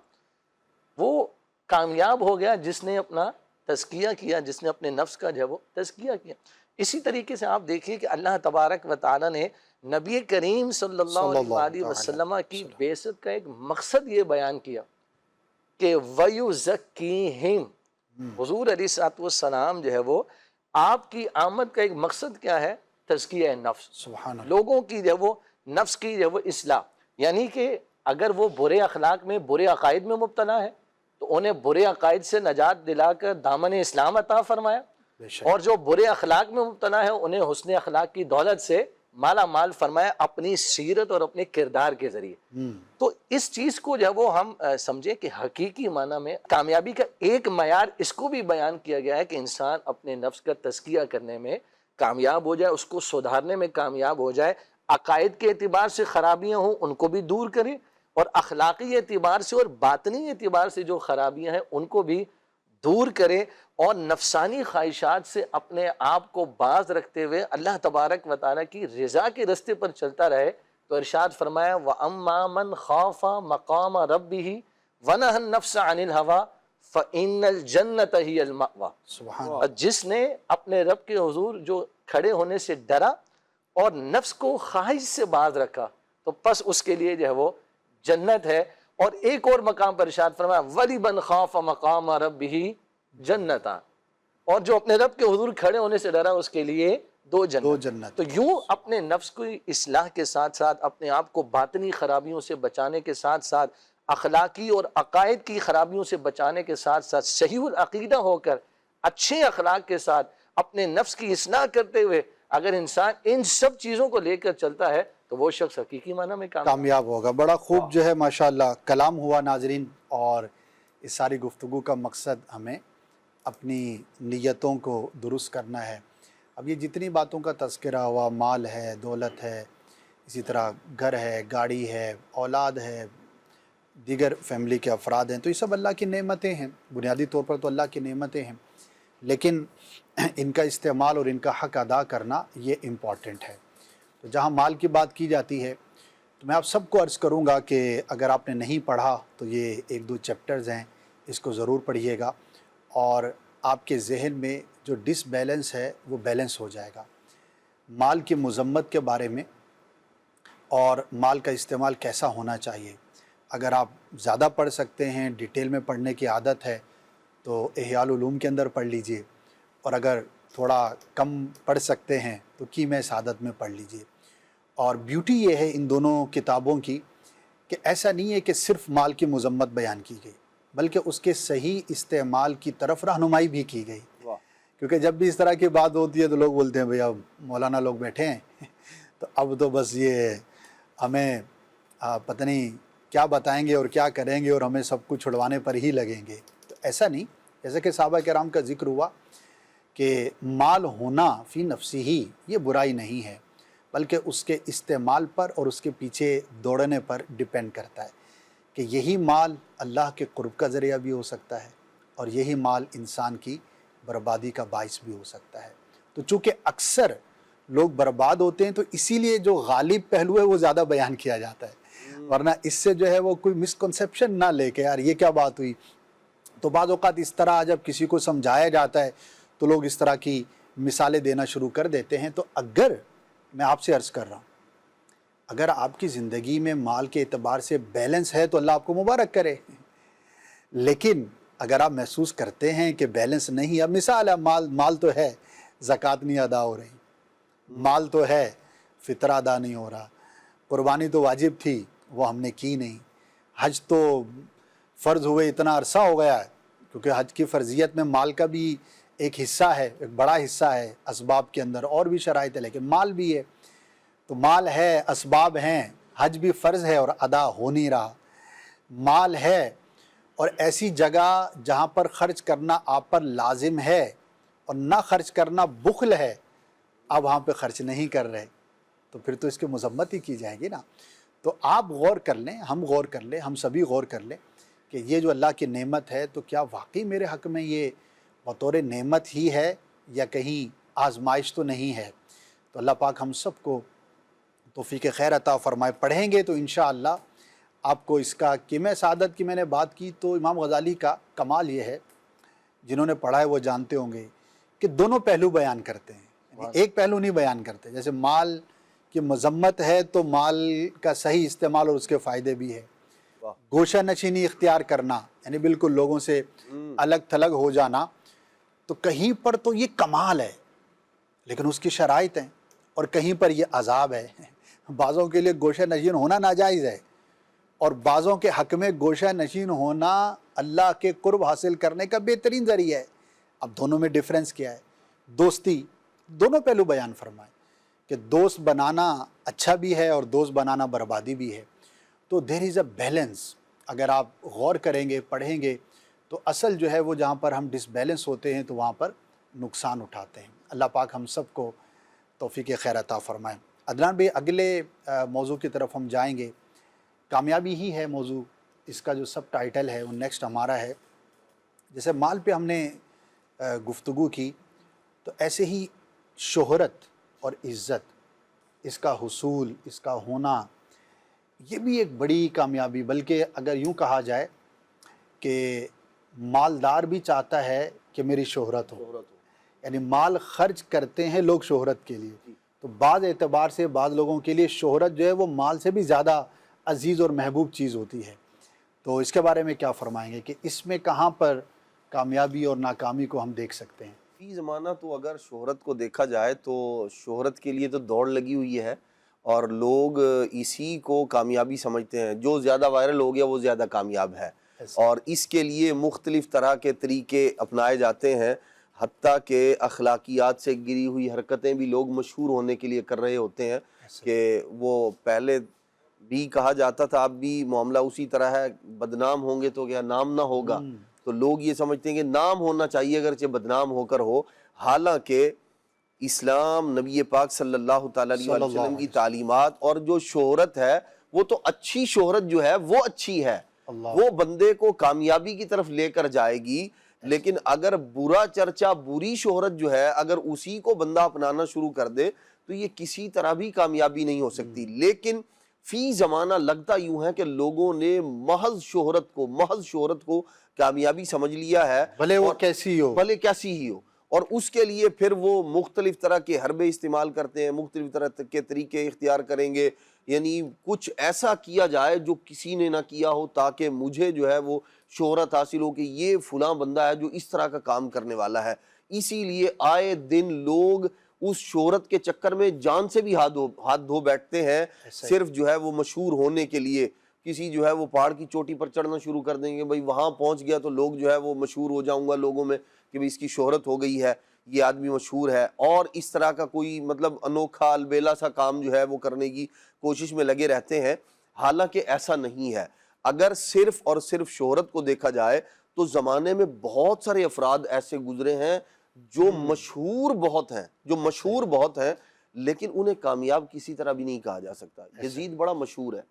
وہ کامیاب ہو گیا جس نے اپنا تزکیہ کیا، جس نے اپنے نفس کا جو ہے وہ تزکیہ کیا۔ اسی طریقے سے آپ دیکھیے کہ اللہ تبارک و تعالیٰ نے نبی کریم صلی اللہ علیہ وسلم کی بعثت کا ایک مقصد یہ بیان کیا کہ وَيُزَكِّيهِمْ، حضور علیہ الصلوۃ والسلام جو ہے وہ آپ کی آمد کا ایک مقصد کیا ہے؟ تزکیہ نفس، سبحان اللہ، لوگوں کی جو ہے وہ نفس کی جو ہے وہ اصلاح، یعنی کہ اگر وہ برے اخلاق میں برے عقائد میں مبتلا ہے تو انہیں برے عقائد سے نجات دلا کر دامن اسلام عطا فرمایا، بے شک، اور جو برے اخلاق میں مبتلا ہے انہیں حسن اخلاق کی دولت سے مالا مال فرمایا اپنی سیرت اور اپنے کردار کے ذریعے۔ تو اس چیز کو جو ہے وہ ہم سمجھے کہ حقیقی معنی میں کامیابی کا ایک معیار اس کو بھی بیان کیا گیا ہے کہ انسان اپنے نفس کا تزکیہ کرنے میں کامیاب ہو جائے، اس کو سدھارنے میں کامیاب ہو جائے، عقائد کے اعتبار سے خرابیاں ہوں ان کو بھی دور کرے، اور اخلاقی اعتبار سے اور باطنی اعتبار سے جو خرابیاں ہیں ان کو بھی دور کرے، اور نفسانی خواہشات سے اپنے آپ کو باز رکھتے ہوئے اللہ تبارک و تعالیٰ کی رضا کے رستے پر چلتا رہے۔ تو ارشاد فرمایا وَأَمَّا مَنْ خَافَ مَقَامَ رَبِّهِ وَنَهَى النَّفْسَ عَنِ الْهَوَىٰ فَإِنَّ الْجَنَّةَ هِيَ الْمَأْوَىٰ، سبحان اور جس نے اپنے رب کے حضور جو کھڑے ہونے سے ڈرا اور نفس کو خواہش سے باز رکھا تو پس اس کے لیے جو ہے وہ جنت ہے۔ اور ایک اور مقام پر ارشاد فرمایا وَلِمَنْ خَافَ مَقَامَ رَبِّهِ جنتاں، اور جو اپنے رب کے حضور کھڑے ہونے سے ڈرا اس کے لیے دو جنت۔ تو یوں اپنے نفس کی اصلاح کے ساتھ ساتھ اپنے آپ کو باطنی خرابیوں سے بچانے کے ساتھ ساتھ اخلاقی اور عقائد کی خرابیوں سے بچانے کے ساتھ ساتھ صحیح العقیدہ ہو کر اچھے اخلاق کے ساتھ اپنے نفس کی اصلاح کرتے ہوئے اگر انسان ان سب چیزوں کو لے کر چلتا ہے تو وہ شخص حقیقی معنی میں کامیاب ہوگا۔ بڑا خوب جو ہے ماشاءاللہ کلام ہوا ناظرین، اور اس ساری گفتگو کا مقصد ہمیں اپنی نیتوں کو درست کرنا ہے۔ اب یہ جتنی باتوں کا تذکرہ ہوا، مال ہے، دولت ہے، اسی طرح گھر ہے، گاڑی ہے، اولاد ہے، دیگر فیملی کے افراد ہیں، تو یہ سب اللہ کی نعمتیں ہیں، بنیادی طور پر تو اللہ کی نعمتیں ہیں، لیکن ان کا استعمال اور ان کا حق ادا کرنا یہ امپورٹنٹ ہے۔ تو جہاں مال کی بات کی جاتی ہے تو میں آپ سب کو عرض کروں گا کہ اگر آپ نے نہیں پڑھا تو یہ ایک دو چیپٹرز ہیں، اس کو ضرور پڑھیے گا، اور آپ کے ذہن میں جو ڈس بیلنس ہے وہ بیلنس ہو جائے گا۔ مال کی مذمت کے بارے میں اور مال کا استعمال کیسا ہونا چاہیے، اگر آپ زیادہ پڑھ سکتے ہیں، ڈیٹیل میں پڑھنے کی عادت ہے تو احیاء العلوم کے اندر پڑھ لیجئے، اور اگر تھوڑا کم پڑھ سکتے ہیں تو کیمیا سعادت میں پڑھ لیجئے۔ اور بیوٹی یہ ہے ان دونوں کتابوں کی کہ ایسا نہیں ہے کہ صرف مال کی مذمت بیان کی گئی، بلکہ اس کے صحیح استعمال کی طرف رہنمائی بھی کی گئی۔ کیونکہ جب بھی اس طرح کی بات ہوتی ہے تو لوگ بولتے ہیں بھیا مولانا لوگ بیٹھے ہیں تو اب تو بس یہ ہمیں پتہ نہیں کیا بتائیں گے اور کیا کریں گے اور ہمیں سب کچھ چھڑوانے پر ہی لگیں گے۔ تو ایسا نہیں، جیسا کہ صحابہ کرام کا ذکر ہوا کہ مال ہونا فی نفسی ہی یہ برائی نہیں ہے، بلکہ اس کے استعمال پر اور اس کے پیچھے دوڑنے پر ڈیپینڈ کرتا ہے کہ یہی مال اللہ کے قرب کا ذریعہ بھی ہو سکتا ہے اور یہی مال انسان کی بربادی کا باعث بھی ہو سکتا ہے۔ تو چونکہ اکثر لوگ برباد ہوتے ہیں تو اسی لیے جو غالب پہلو ہے وہ زیادہ بیان کیا جاتا ہے، ورنہ اس سے جو ہے وہ کوئی مسکنسیپشن نہ لے کے یار یہ کیا بات ہوئی۔ تو بعض اوقات اس طرح جب کسی کو سمجھایا جاتا ہے تو لوگ اس طرح کی مثالیں دینا شروع کر دیتے ہیں۔ تو اگر میں آپ سے عرض کر رہا ہوں، اگر آپ کی زندگی میں مال کے اعتبار سے بیلنس ہے تو اللہ آپ کو مبارک کرے، لیکن اگر آپ محسوس کرتے ہیں کہ بیلنس نہیں، اب مثال ہے مال تو ہے زکوٰۃ نہیں ادا ہو رہی، مال تو ہے فطرہ ادا نہیں ہو رہا، قربانی تو واجب تھی وہ ہم نے کی نہیں، حج تو فرض ہوئے اتنا عرصہ ہو گیا ہے، کیونکہ حج کی فرضیت میں مال کا بھی ایک حصہ ہے، ایک بڑا حصہ ہے اسباب کے اندر، اور بھی شرائط ہے لیکن مال بھی ہے، تو مال ہے، اسباب ہیں، حج بھی فرض ہے اور ادا ہو نہیں رہا، مال ہے اور ایسی جگہ جہاں پر خرچ کرنا آپ پر لازم ہے اور نہ خرچ کرنا بخل ہے، آپ وہاں پہ خرچ نہیں کر رہے، تو پھر تو اس کی مذمت ہی کی جائے گی نا۔ تو آپ غور کر لیں، ہم غور کر لیں، ہم سبھی غور کر لیں کہ یہ جو اللہ کی نعمت ہے تو کیا واقعی میرے حق میں یہ بطور نعمت ہی ہے یا کہیں آزمائش تو نہیں ہے۔ تو اللہ پاک ہم سب کو توفیق خیر عطا فرمائے۔ پڑھیں گے تو انشاءاللہ آپ کو اس کا قیمہ سعادت کی میں نے بات کی تو امام غزالی کا کمال یہ ہے، جنہوں نے پڑھا ہے وہ جانتے ہوں گے کہ دونوں پہلو بیان کرتے ہیں، یعنی ایک پہلو نہیں بیان کرتے۔ جیسے مال کی مذمت ہے تو مال کا صحیح استعمال اور اس کے فائدے بھی ہے، گوشہ نشینی اختیار کرنا یعنی بالکل لوگوں سے الگ تھلگ ہو جانا، تو کہیں پر تو یہ کمال ہے لیکن اس کی شرائط ہیں، اور کہیں پر یہ عذاب ہے۔ بعضوں کے لیے گوشہ نشین ہونا ناجائز ہے اور بعضوں کے حق میں گوشہ نشین ہونا اللہ کے قرب حاصل کرنے کا بہترین ذریعہ ہے۔ اب دونوں میں ڈیفرنس کیا ہے؟ دوستی، دونوں پہلو بیان فرمائے کہ دوست بنانا اچھا بھی ہے اور دوست بنانا بربادی بھی ہے۔ تو دیر از اے بیلنس، اگر آپ غور کریں گے، پڑھیں گے تو اصل جو ہے وہ جہاں پر ہم ڈس بیلنس ہوتے ہیں تو وہاں پر نقصان اٹھاتے ہیں۔ اللہ پاک ہم سب کو توفیق خیر عطا فرمائے۔ عدنان بھائی اگلے موضوع کی طرف ہم جائیں گے، کامیابی ہی ہے موضوع، اس کا جو سب ٹائٹل ہے وہ نیکسٹ ہمارا ہے۔ جیسے مال پہ ہم نے گفتگو کی تو ایسے ہی شہرت اور عزت، اس کا حصول، اس کا ہونا، یہ بھی ایک بڑی کامیابی، بلکہ اگر یوں کہا جائے کہ مالدار بھی چاہتا ہے کہ میری شہرت ہو، یعنی مال خرچ کرتے ہیں لوگ شہرت کے لیے، تو بعض اعتبار سے بعض لوگوں کے لیے شہرت جو ہے وہ مال سے بھی زیادہ عزیز اور محبوب چیز ہوتی ہے۔ تو اس کے بارے میں کیا فرمائیں گے کہ اس میں کہاں پر کامیابی اور ناکامی کو ہم دیکھ سکتے ہیں؟ فی زمانہ تو اگر شہرت کو دیکھا جائے تو شہرت کے لیے تو دوڑ لگی ہوئی ہے اور لوگ اسی کو کامیابی سمجھتے ہیں، جو زیادہ وائرل ہو گیا وہ زیادہ کامیاب ہے، اور اس کے لیے مختلف طرح کے طریقے اپنائے جاتے ہیں، حتیٰ کہ اخلاقیات سے گری ہوئی حرکتیں بھی لوگ مشہور ہونے کے لیے کر رہے ہوتے ہیں کہ وہ پہلے بھی کہا جاتا تھا، اب بھی معاملہ اسی طرح ہے، بدنام ہوں گے تو کیا نام نہ ہوگا، تو لوگ یہ سمجھتے ہیں کہ نام ہونا چاہیے اگرچہ بدنام ہو کر ہو، حالانکہ اسلام، نبی پاک صلی اللہ تعالیٰ علیہ وسلم کی تعلیمات اور جو شہرت ہے وہ تو اچھی شہرت جو ہے وہ اچھی ہے، وہ بندے کو کامیابی کی طرف لے کر جائے گی، لیکن اگر برا چرچا، بری شہرت جو ہے اگر اسی کو بندہ اپنانا شروع کر دے تو یہ کسی طرح بھی کامیابی نہیں ہو سکتی۔ لیکن فی زمانہ لگتا یوں ہے کہ لوگوں نے محض شہرت کو کامیابی سمجھ لیا ہے، بھلے وہ کیسی ہو، بھلے کیسی ہی ہو، اور اس کے لیے پھر وہ مختلف طرح کے حربے استعمال کرتے ہیں، مختلف طرح کے طریقے اختیار کریں گے، یعنی کچھ ایسا کیا جائے جو کسی نے نہ کیا ہو تاکہ مجھے جو ہے وہ شہرت حاصل ہو کہ یہ فلاں بندہ ہے جو اس طرح کا کام کرنے والا ہے۔ اسی لیے آئے دن لوگ اس شہرت کے چکر میں جان سے بھی ہاتھ دھو بیٹھتے ہیں، صرف جو ہے وہ مشہور ہونے کے لیے۔ کسی جو ہے وہ پہاڑ کی چوٹی پر چڑھنا شروع کر دیں گے، بھائی وہاں پہنچ گیا تو لوگ جو ہے وہ مشہور ہو جاؤں گا لوگوں میں کہ بھائی اس کی شہرت ہو گئی ہے، یہ آدمی مشہور ہے، اور اس طرح کا کوئی مطلب انوکھا البیلا سا کام جو ہے وہ کرنے کی کوشش میں لگے رہتے ہیں۔ حالانکہ ایسا نہیں ہے۔ اگر صرف اور صرف شہرت کو دیکھا جائے تو زمانے میں بہت سارے افراد ایسے گزرے ہیں جو مشہور بہت ہیں لیکن انہیں کامیاب کسی طرح بھی نہیں کہا جا سکتا۔ یزید بڑا مشہور ہے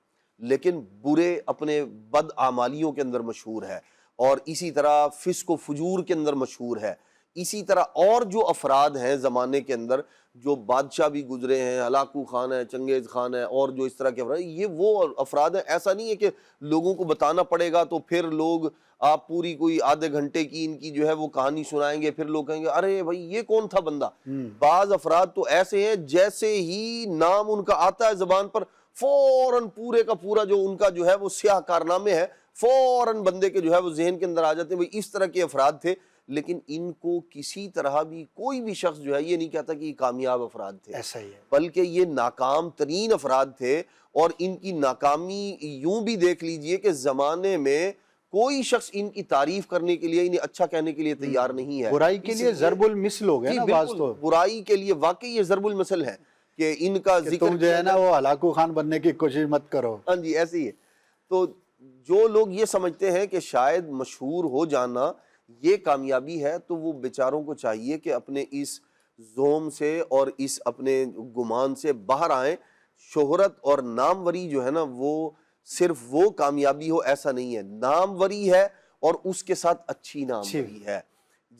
لیکن برے اپنے بد اعمالیوں کے اندر مشہور ہے، اور اسی طرح فسق و فجور کے اندر مشہور ہے۔ اسی طرح اور جو افراد ہیں زمانے کے اندر، جو بادشاہ بھی گزرے ہیں، ہلاکو خان ہے، چنگیز خان ہے، اور جو اس طرح کے افراد، یہ وہ افراد ہیں۔ ایسا نہیں ہے کہ لوگوں کو بتانا پڑے گا تو پھر لوگ آپ پوری کوئی آدھے گھنٹے کی ان کی جو ہے وہ کہانی سنائیں گے، پھر لوگ کہیں گے ارے بھائی یہ کون تھا بندہ۔ بعض افراد تو ایسے ہیں جیسے ہی نام ان کا آتا ہے زبان پر، فوراً پورے کا پورا جو ان کا جو ہے وہ سیاہ کارنامے ہے فوراً بندے کے جو ہے وہ ذہن کے اندر آ جاتے ہیں۔ بھائی اس طرح کے افراد تھے، لیکن ان کو کسی طرح بھی کوئی بھی شخص جو ہے یہ نہیں کہتا کہ یہ کامیاب افراد تھے، ایسا ہی ہے، بلکہ یہ ناکام ترین افراد تھے۔ اور ان کی ناکامی یوں بھی دیکھ لیجئے کہ زمانے میں کوئی شخص ان کی تعریف کرنے کے لیے، انہیں اچھا کہنے کے لیے تیار نہیں ہے۔ برائی کے لیے ضرب المثل ہو گئے جی نا بعض بالکل، تو، برائی کے لیے واقعی یہ ضرب المثل ہے کہ ان کا کہ ذکر تم جو ہے نا وہ ہلاکو خان بننے کی کوشش مت کرو۔ ہاں جی ایسے ہی ہے۔ تو جو لوگ یہ سمجھتے ہیں کہ شاید مشہور ہو جانا یہ کامیابی ہے، تو وہ بیچاروں کو چاہیے کہ اپنے اس زوم سے اور اس اپنے گمان سے باہر آئیں۔ شہرت اور ناموری جو ہے نا وہ صرف وہ کامیابی ہو ایسا نہیں ہے، ناموری ہے اور اس کے ساتھ اچھی ناموری ہے۔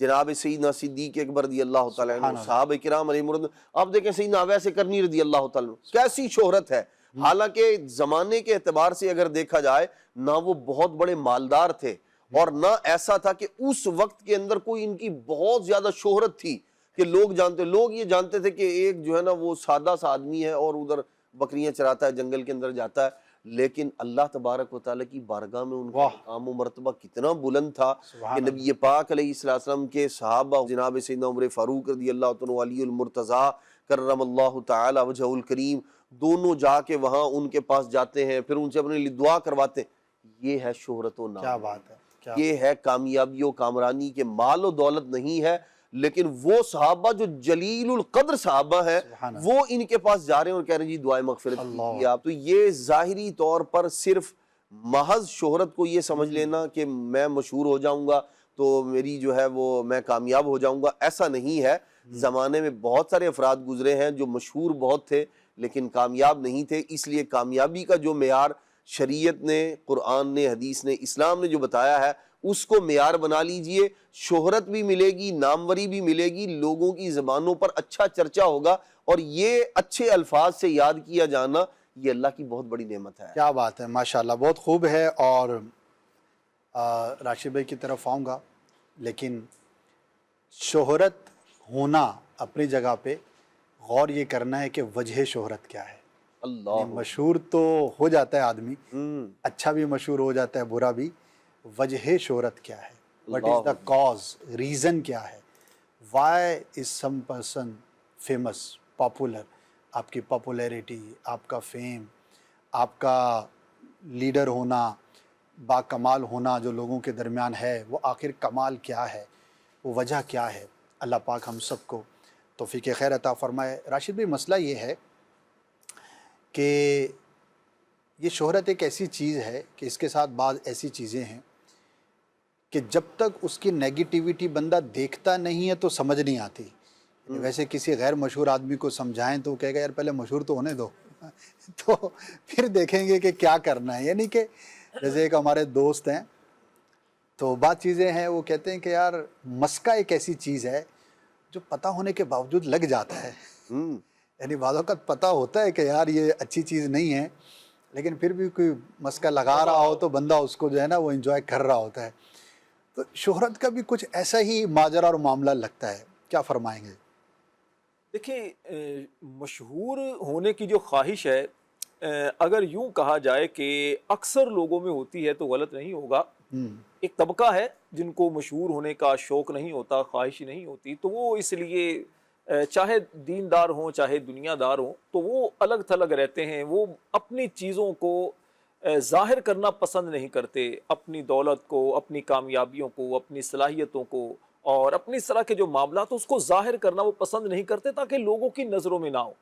جناب سیدنا صدیق اکبر رضی اللہ تعالیٰ عنہ، صحابہ کرام علیہ مرض، آپ دیکھیں سیدنا اویس کرنی رضی اللہ تعالیٰ عنہ کیسی شہرت ہے۔ حالانکہ زمانے کے اعتبار سے اگر دیکھا جائے نہ وہ بہت بڑے مالدار تھے، اور نہ ایسا تھا کہ اس وقت کے اندر کوئی ان کی بہت زیادہ شہرت تھی کہ لوگ یہ جانتے تھے کہ ایک جو ہے نا وہ سادہ سا آدمی ہے اور ادھر بکریاں چراتا ہے، جنگل کے اندر جاتا ہے۔ لیکن اللہ تبارک و تعالیٰ کی بارگاہ میں ان کا مقام و مرتبہ کتنا بلند تھا کہ نبی پاک علیہ السلام کے صحابہ جناب سیدنا عمر فاروق رضی اللہ عنہ، علی المرتضیٰ کرم اللہ تعالی وجہہ الکریم، دونوں جا کے وہاں ان کے پاس جاتے ہیں، پھر ان سے اپنے لیے دعا کرواتے ہیں۔ یہ ہے شہرت و نام، کیا بات ہے، یہ ہے کامیابی و کامرانی کے مال و دولت نہیں ہے، لیکن وہ صحابہ جو جلیل القدر صحابہ ہیں وہ ان کے پاس جا رہے ہیں اور کہہ رہے ہیں جی دعائے مغفرت کیجیے آپ۔ تو یہ ظاہری طور پر صرف محض شہرت کو یہ سمجھ لینا کہ میں مشہور ہو جاؤں گا تو میری جو ہے وہ میں کامیاب ہو جاؤں گا، ایسا نہیں ہے۔ زمانے میں بہت سارے افراد گزرے ہیں جو مشہور بہت تھے لیکن کامیاب نہیں تھے۔ اس لیے کامیابی کا جو معیار شریعت نے، قرآن نے، حدیث نے، اسلام نے جو بتایا ہے اس کو معیار بنا لیجئے۔ شہرت بھی ملے گی، ناموری بھی ملے گی، لوگوں کی زبانوں پر اچھا چرچا ہوگا، اور یہ اچھے الفاظ سے یاد کیا جانا یہ اللہ کی بہت بڑی نعمت ہے۔ کیا بات ہے، ماشاءاللہ بہت خوب ہے۔ اور راشد بھائی کی طرف آؤں گا، لیکن شہرت ہونا اپنی جگہ پہ، غور یہ کرنا ہے کہ وجہ شہرت کیا ہے۔ اللہ مشہور تو ہو جاتا ہے آدمی، اچھا بھی مشہور ہو جاتا ہے، برا بھی۔ وجہ شہرت کیا ہے؟ What is the cause, reason کیا ہے؟ وائی از سم پرسن فیمس، پاپولر؟ آپ کی پاپولیرٹی، آپ کا فیم، آپ کا لیڈر ہونا، با کمال ہونا جو لوگوں کے درمیان ہے، وہ آخر کمال کیا ہے، وہ وجہ کیا ہے؟ اللہ پاک ہم سب کو توفیق خیر عطا فرمائے۔ راشد بھائی، مسئلہ یہ ہے کہ یہ شہرت ایک ایسی چیز ہے کہ اس کے ساتھ بعض ایسی چیزیں ہیں کہ جب تک اس کی نیگیٹیوٹی بندہ دیکھتا نہیں ہے تو سمجھ نہیں آتی۔ ویسے کسی غیر مشہور آدمی کو سمجھائیں تو وہ کہے گا یار پہلے مشہور تو ہونے دو تو پھر دیکھیں گے کہ کیا کرنا ہے۔ یعنی کہ جیسے ایک ہمارے دوست ہیں تو بعض چیزیں ہیں، وہ کہتے ہیں کہ یار مسکہ ایک ایسی چیز ہے جو پتہ ہونے کے باوجود لگ جاتا ہے۔ یعنی بعض اوقات پتہ ہوتا ہے کہ یار یہ اچھی چیز نہیں ہے، لیکن پھر بھی کوئی مسکہ لگا رہا ہو تو بندہ اس کو جو ہے نا وہ انجوائے کر رہا ہوتا ہے۔ تو شہرت کا بھی کچھ ایسا ہی ماجرا اور معاملہ لگتا ہے، کیا فرمائیں گے؟ دیکھیں، مشہور ہونے کی جو خواہش ہے، اگر یوں کہا جائے کہ اکثر لوگوں میں ہوتی ہے تو غلط نہیں ہوگا۔ ایک طبقہ ہے جن کو مشہور ہونے کا شوق نہیں ہوتا، خواہش نہیں ہوتی، تو وہ اس لیے چاہے دیندار ہوں چاہے دنیا دار ہوں، تو وہ الگ تھلگ رہتے ہیں، وہ اپنی چیزوں کو ظاہر کرنا پسند نہیں کرتے، اپنی دولت کو، اپنی کامیابیوں کو، اپنی صلاحیتوں کو اور اپنی اس طرح کے جو معاملات ہیں اس کو ظاہر کرنا وہ پسند نہیں کرتے تاکہ لوگوں کی نظروں میں نہ ہو۔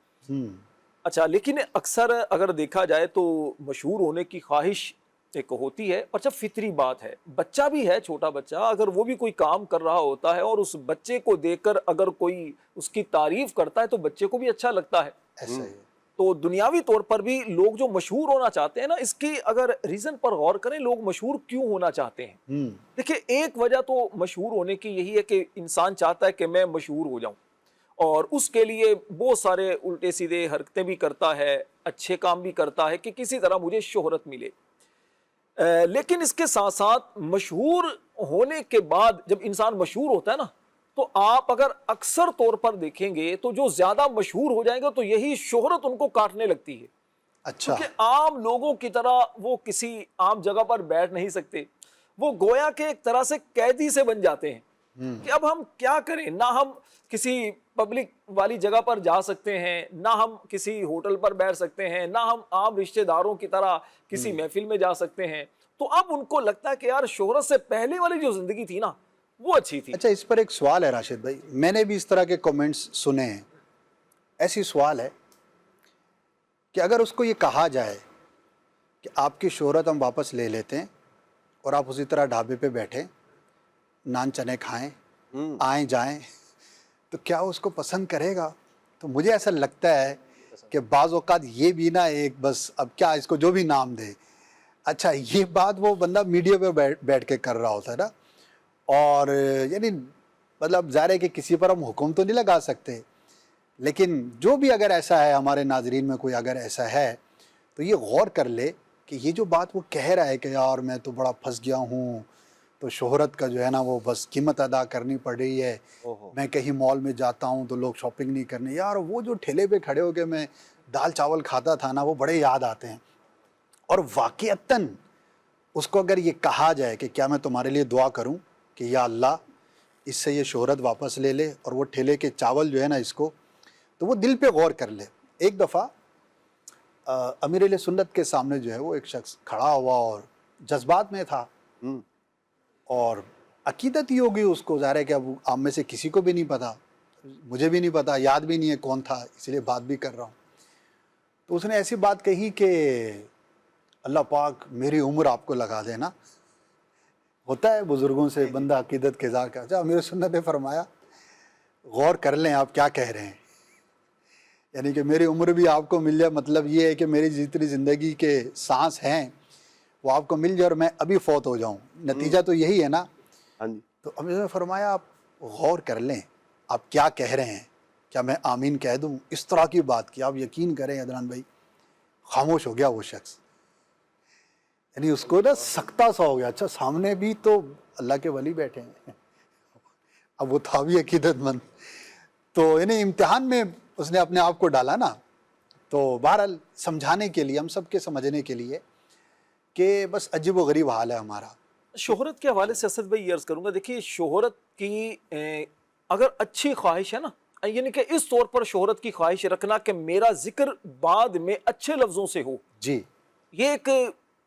اچھا، لیکن اکثر اگر دیکھا جائے تو مشہور ہونے کی خواہش ایک ہوتی ہے، اچھا فطری بات ہے، بچہ بھی ہے، چھوٹا بچہ اگر وہ بھی کوئی کام کر رہا ہوتا ہے اور اس بچے کو دیکھ کر اگر کوئی اس کی تعریف کرتا ہے تو بچے کو بھی اچھا لگتا ہے۔ ایسا ہی تو دنیاوی طور پر بھی لوگ جو مشہور ہونا چاہتے ہیں نا، اس کی اگر ریزن پر غور کریں، لوگ مشہور کیوں ہونا چاہتے ہیں؟ دیکھیں، ایک وجہ تو مشہور ہونے کی یہی ہے کہ انسان چاہتا ہے کہ میں مشہور ہو جاؤں، اور اس کے لیے بہت سارے الٹے سیدھے حرکتیں بھی کرتا ہے، اچھے کام بھی کرتا ہے کہ کسی طرح مجھے شہرت ملے۔ لیکن اس کے ساتھ ساتھ مشہور ہونے کے بعد جب انسان مشہور ہوتا ہے نا، تو آپ اگر اکثر طور پر دیکھیں گے تو جو زیادہ مشہور ہو جائیں گے تو یہی شہرت ان کو کاٹنے لگتی ہے۔ اچھا، کیونکہ عام لوگوں کی طرح وہ کسی عام جگہ پر بیٹھ نہیں سکتے، وہ گویا کہ ایک طرح سے قیدی سے بن جاتے ہیں کہ اب ہم کیا کریں، نہ ہم کسی پبلک والی جگہ پر جا سکتے ہیں، نہ ہم کسی ہوٹل پر بیٹھ سکتے ہیں، نہ ہم عام رشتہ داروں کی طرح کسی محفل میں جا سکتے ہیں۔ تو اب ان کو لگتا ہے کہ یار شہرت سے پہلے والی جو زندگی تھی نا وہ اچھی تھی۔ اچھا، اس پر ایک سوال ہے راشد بھائی، میں نے بھی اس طرح کے کومنٹس سنے ہیں۔ ایسی سوال ہے کہ اگر اس کو یہ کہا جائے کہ آپ کی شہرت ہم واپس لے لیتے ہیں اور آپ اسی طرح ڈھابے پہ بیٹھیں، نان چنے کھائیں، آئیں جائیں، تو کیا اس کو پسند کرے گا؟ تو مجھے ایسا لگتا ہے کہ بعض اوقات یہ بھی نا ایک بس اب کیا اس کو جو بھی نام دے، اچھا یہ بات وہ بندہ میڈیا پہ بیٹھ کے کر رہا ہوتا ہے نا، اور یعنی مطلب ظاہر ہے کہ کسی پر ہم حکم تو نہیں لگا سکتے، لیکن جو بھی اگر ایسا ہے، ہمارے ناظرین میں کوئی اگر ایسا ہے تو یہ غور کر لے کہ یہ جو بات وہ کہہ رہا ہے کہ یار میں تو بڑا پھنس گیا ہوں، تو شہرت کا جو ہے نا وہ بس قیمت ادا کرنی پڑ رہی ہے، میں کہیں مال میں جاتا ہوں تو لوگ شاپنگ نہیں کرنے، یار وہ جو ٹھیلے پہ کھڑے ہو کے میں دال چاول کھاتا تھا نا وہ بڑے یاد آتے ہیں۔ اور واقعتاً اس کو اگر یہ کہا جائے کہ کیا میں تمہارے لیے دعا کروں کہ یا اللہ اس سے یہ شہرت واپس لے لے اور وہ ٹھیلے کے چاول جو ہے نا اس کو، تو وہ دل پہ غور کر لے۔ ایک دفعہ امیر اہل سنت کے سامنے جو ہے وہ ایک شخص کھڑا ہوا اور جذبات میں تھا، اور عقیدت ہی ہوگی اس کو، ظاہر ہے کہ اب عام میں سے کسی کو بھی نہیں پتا، مجھے بھی نہیں پتا، یاد بھی نہیں ہے کون تھا، اس لیے بات بھی کر رہا ہوں۔ تو اس نے ایسی بات کہی کہ اللہ پاک میری عمر آپ کو لگا دینا۔ ہوتا ہے بزرگوں سے بندہ عقیدت کے اظہار کا۔ اچھا، امیر سنت نے فرمایا غور کر لیں آپ کیا کہہ رہے ہیں، یعنی کہ میری عمر بھی آپ کو مل جائے، مطلب یہ ہے کہ میری جتنی زندگی کے سانس ہیں وہ آپ کو مل جائے اور میں ابھی فوت ہو جاؤں، نتیجہ تو یہی ہے نا۔ تو امیر نے فرمایا آپ غور کر لیں آپ کیا کہہ رہے ہیں، کیا میں آمین کہہ دوں؟ اس طرح کی بات کی، آپ یقین کریں عدنان بھائی، خاموش ہو گیا وہ شخص، یعنی اس کو نا سکتا سا ہو گیا، اچھا سامنے بھی تو اللہ کے ولی بیٹھے ہیں، اب وہ تھا بھی عقیدت مند، تو یعنی امتحان میں اس نے اپنے آپ کو ڈالا نا۔ تو بہرحال سمجھانے کے لیے، ہم سب کے سمجھنے کے لیے کہ بس عجیب و غریب حال ہے ہمارا۔ شہرت کے حوالے سے اسد بھائی یہ عرض کروں گا، دیکھیے شہرت کی اگر اچھی خواہش ہے نا، یعنی کہ اس طور پر شہرت کی خواہش رکھنا کہ میرا ذکر بعد میں اچھے لفظوں سے ہو، جی، یہ ایک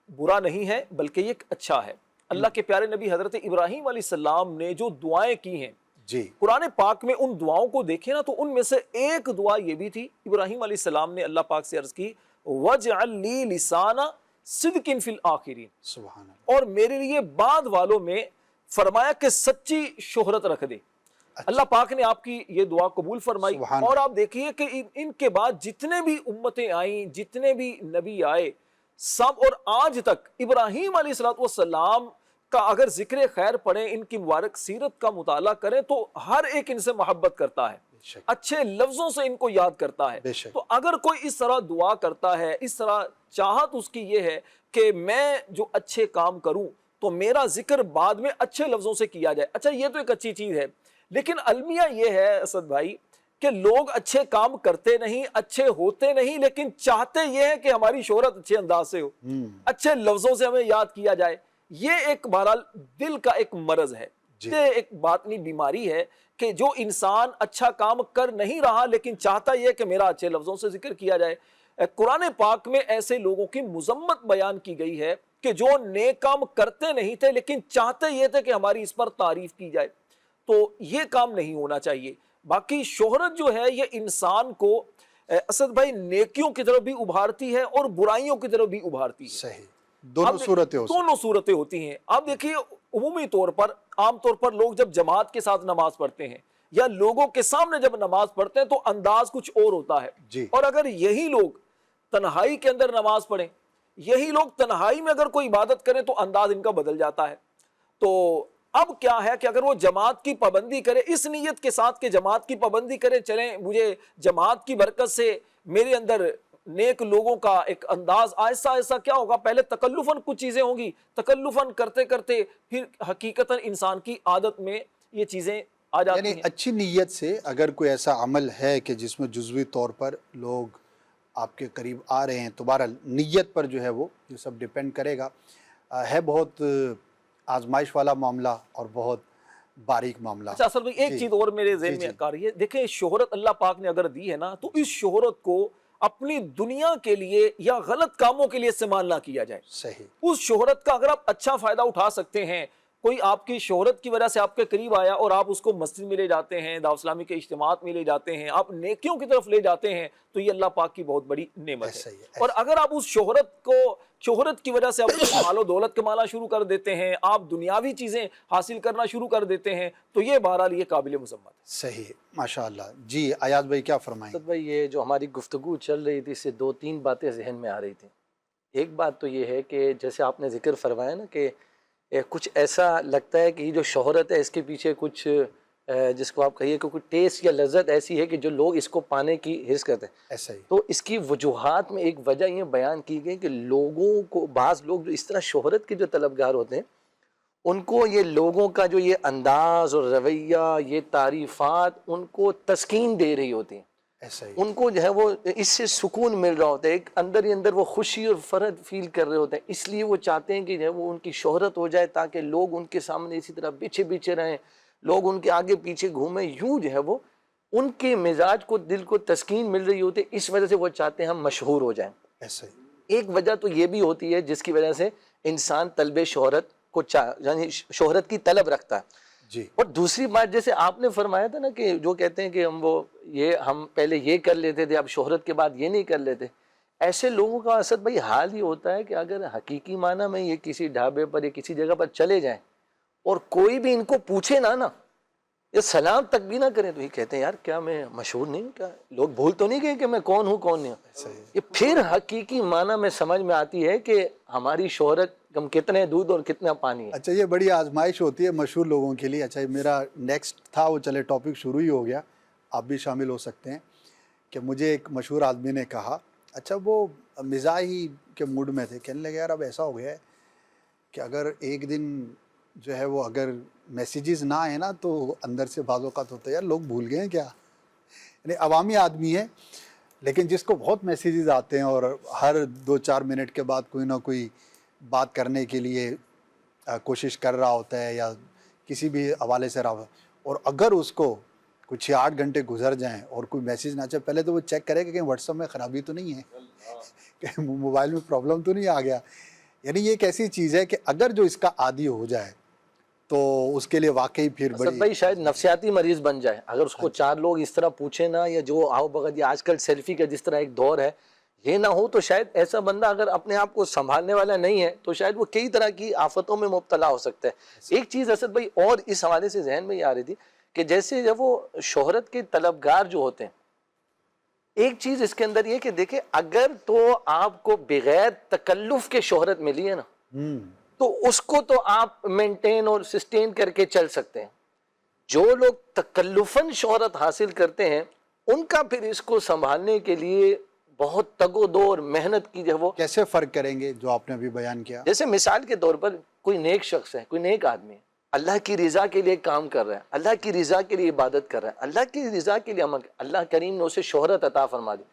برا نہیں ہے بلکہ یہ ایک اچھا ہے۔ اللہ کے پیارے نبی حضرت ابراہیم علیہ السلام نے جو دعائیں کی ہیں جی، قرآن پاک میں، ان دعاؤں کو دیکھیں نا تو ان میں سے ایک دعا یہ بھی تھی، ابراہیم علیہ السلام نے اللہ پاک سے عرض کی وَاجْعَلْ لِي لِسَانَ صِدْقٍ فِي الْآخِرِينَ، سبحان اللہ، اور میرے لیے بعد والوں میں فرمایا کہ سچی شہرت رکھ دے۔ اللہ پاک نے آپ کی یہ دعا قبول فرمائی، سبحان اور آپ دیکھیے کہ ان کے بعد جتنے بھی امتیں آئیں، جتنے بھی نبی آئے، سب اور آج تک ابراہیم علیہ السلام کا اگر ذکر خیر پڑھیں، ان کی مبارک سیرت کا مطالعہ کریں تو ہر ایک ان سے محبت کرتا ہے، اچھے لفظوں سے ان کو یاد کرتا ہے۔ تو اگر کوئی اس طرح دعا کرتا ہے، اس طرح چاہت اس کی یہ ہے کہ میں جو اچھے کام کروں تو میرا ذکر بعد میں اچھے لفظوں سے کیا جائے، اچھا یہ تو ایک اچھی چیز ہے، لیکن المیہ یہ ہے اسد بھائی کہ لوگ اچھے کام کرتے نہیں، اچھے ہوتے نہیں، لیکن چاہتے یہ ہے کہ ہماری شہرت اچھے انداز سے ہو، اچھے لفظوں سے ہمیں یاد کیا جائے۔ یہ ایک بہرحال دل کا ایک مرض ہے، یہ ایک باطنی بیماری ہے کہ جو انسان اچھا کام کر نہیں رہا لیکن چاہتا یہ کہ میرا اچھے لفظوں سے ذکر کیا جائے. قرآن پاک میں ایسے لوگوں کی مذمت بیان کی گئی ہے کہ جو نیک کام کرتے نہیں تھے لیکن چاہتے یہ تھے کہ ہماری اس پر تعریف کی جائے. تو یہ کام نہیں ہونا چاہیے. باقی شہرت جو ہے یہ انسان کو اسد بھائی نیکیوں کی طرف بھی ابھارتی ہے اور برائیوں کی طرف بھی ابھارتی ہے. صحیح, دونوں صورتیں ہوتی ہیں. آپ دیکھیے عمومی طور پر عام طور پر لوگ جب جماعت کے ساتھ نماز پڑھتے ہیں یا لوگوں کے سامنے جب نماز پڑھتے ہیں تو انداز کچھ اور ہوتا ہے جی. اور اگر یہی لوگ تنہائی کے اندر نماز پڑھیں, یہی لوگ تنہائی میں اگر کوئی عبادت کریں تو انداز ان کا بدل جاتا ہے. تو اب کیا ہے کہ اگر وہ جماعت کی پابندی کرے اس نیت کے ساتھ کہ جماعت کی پابندی کرے, چلیں مجھے جماعت کی برکت سے میرے اندر نیک لوگوں کا ایک انداز آہستہ آہستہ کیا ہوگا, پہلے تکلفاً کچھ چیزیں ہوں گی, تکلفاً کرتے کرتے پھر حقیقتاً انسان کی عادت میں یہ چیزیں آ جاتی ہیں. یعنی اچھی نیت سے اگر کوئی ایسا عمل ہے کہ جس میں جزوی طور پر لوگ آپ کے قریب آ رہے ہیں تو بہرحال نیت پر جو ہے وہ یہ سب ڈیپینڈ کرے گا. ہے بہت آزمائش والا معاملہ اور بہت باریک معاملہ. اچھا اصل میں ایک چیز اور میرے ذہن میں آ رہی ہے, دیکھیں شہرت اللہ پاک نے اگر دی ہے نا تو اس شہرت کو اپنی دنیا کے لیے یا غلط کاموں کے لیے استعمال نہ کیا جائے. صحیح. اس شہرت کا اگر آپ اچھا فائدہ اٹھا سکتے ہیں, کوئی آپ کی شہرت کی وجہ سے آپ کے قریب آیا اور آپ اس کو مسجد میں لے جاتے ہیں, دعوت اسلامی کے اجتماعات میں لے جاتے ہیں, آپ نیکیوں کی طرف لے جاتے ہیں, تو یہ اللہ پاک کی بہت بڑی نعمت ہے. اور اگر آپ اس شہرت کی وجہ سے آپ مال و دولت کمانا شروع کر دیتے ہیں, آپ دنیاوی چیزیں حاصل کرنا شروع کر دیتے ہیں, تو یہ بہرحال یہ قابل مذمت ہے. صحیح, ماشاءاللہ. جی ایاز بھائی کیا فرمائیں؟ بھائی یہ جو ہماری گفتگو چل رہی تھی اس سے 2-3 باتیں ذہن میں آ رہی تھیں. ایک بات تو یہ ہے کہ جیسے آپ نے ذکر فرمایا نا کہ کچھ ایسا لگتا ہے کہ یہ جو شہرت ہے اس کے پیچھے کچھ جس کو آپ کہیے کہ کوئی ٹیسٹ یا لذت ایسی ہے کہ جو لوگ اس کو پانے کی حرص کرتے ہیں. ایسا ہی. تو اس کی وجوہات میں ایک وجہ یہ بیان کی گئی کہ لوگوں کو بعض لوگ جو اس طرح شہرت کے جو طلبگار ہوتے ہیں ان کو یہ لوگوں کا جو یہ انداز اور رویہ, یہ تعریفات ان کو تسکین دے رہی ہوتی ہیں. ایسا ہی. ان کو جو ہے وہ اس سے سکون مل رہا ہوتا ہے, ایک اندر ہی اندر وہ خوشی اور فرحت فیل کر رہے ہوتے ہیں, اس لیے وہ چاہتے ہیں کہ جو ہے وہ ان کی شہرت ہو جائے تاکہ لوگ ان کے سامنے اسی طرح پیچھے پیچھے رہیں, لوگ ان کے آگے پیچھے گھومیں. یوں جو ہے وہ ان کے مزاج کو, دل کو تسکین مل رہی ہوتی ہے, اس وجہ سے وہ چاہتے ہیں ہم مشہور ہو جائیں. ایسا ہی. ایک وجہ تو یہ بھی ہوتی ہے جس کی وجہ سے انسان طلب شہرت کو یعنی شہرت کی طلب رکھتا ہے. جی. اور دوسری بات جیسے آپ نے فرمایا تھا نا کہ جو کہتے ہیں کہ ہم پہلے یہ کر لیتے تھے اب شہرت کے بعد یہ نہیں کر لیتے, ایسے لوگوں کا اسد بھائی حال یہ ہوتا ہے کہ اگر حقیقی معنی میں یہ کسی ڈھابے پر یا کسی جگہ پر چلے جائیں اور کوئی بھی ان کو پوچھے نا یا سلام تک بھی نہ کریں تو یہ کہتے ہیں یار کیا میں مشہور نہیں ہوں, کیا لوگ بھول تو نہیں گئے کہ میں کون ہوں کون نہیں ہوں. یہ پھر حقیقی معنی میں سمجھ میں آتی ہے کہ ہماری شہرت ہم کتنے دودھ اور کتنا پانی ہے. اچھا یہ بڑی آزمائش ہوتی ہے مشہور لوگوں کے لیے. اچھا میرا نیکسٹ تھا وہ, چلے ٹاپک شروع ہی ہو گیا, آپ بھی شامل ہو سکتے ہیں, کہ مجھے ایک مشہور آدمی نے کہا, اچھا وہ مزاحی کے موڈ میں تھے, کہنے لگے یار اب ایسا ہو گیا ہے کہ اگر ایک دن جو ہے وہ اگر میسیجز نہ آئے نا تو اندر سے بعض اوقات ہوتا ہے یار لوگ بھول گئے ہیں کیا. یعنی عوامی آدمی ہے لیکن جس کو بہت میسیجز آتے ہیں اور ہر 2-4 منٹ کے بعد کوئی نہ کوئی بات کرنے کے لیے کوشش کر رہا ہوتا ہے یا کسی بھی حوالے سے رہا, اور اگر اس کو کچھ 8 گھنٹے گزر جائیں اور کوئی میسیج نہ چاہے, پہلے تو وہ چیک کرے کہ کہیں واٹس ایپ میں خرابی تو نہیں ہے, کہ موبائل میں پرابلم تو نہیں آ گیا. یعنی یہ ایک ایسی چیز ہے کہ اگر جو اس کا عادی ہو جائے تو اس کے لیے واقعی پھر بڑی بھائی شاید نفسیاتی مریض بن جائے. اگر اس کو 4 لوگ اس طرح پوچھیں نا, یا جو آؤ بغیر آج کل سیلفی کا جس طرح ایک دور ہے یہ نہ ہو, تو شاید ایسا بندہ اگر اپنے آپ کو سنبھالنے والا نہیں ہے تو شاید وہ کئی طرح کی آفتوں میں مبتلا ہو سکتا ہے. ایک چیز اسد بھائی اور اس حوالے سے ذہن میں یہ آ رہی تھی کہ جیسے جب وہ شہرت کے طلبگار جو ہوتے ہیں, ایک چیز اس کے اندر یہ کہ دیکھیں اگر تو آپ کو بغیر تکلف کے شہرت ملی ہے نا تو اس کو تو آپ مینٹین اور سسٹین کر کے چل سکتے ہیں. جو لوگ تکلفاً شہرت حاصل کرتے ہیں ان کا پھر اس کو سنبھالنے کے لیے بہت تگ و دو اور محنت کی جو وہ کیسے فرق کریں گے جو آپ نے ابھی بیان کیا. جیسے مثال کے طور پر کوئی نیک شخص ہے, کوئی نیک آدمی ہے, اللہ کی رضا کے لیے کام کر رہا ہے, اللہ کی رضا کے لیے عبادت کر رہا ہے, اللہ کی رضا کے لیے عمل, اللہ کریم نے اسے شہرت عطا فرما دی,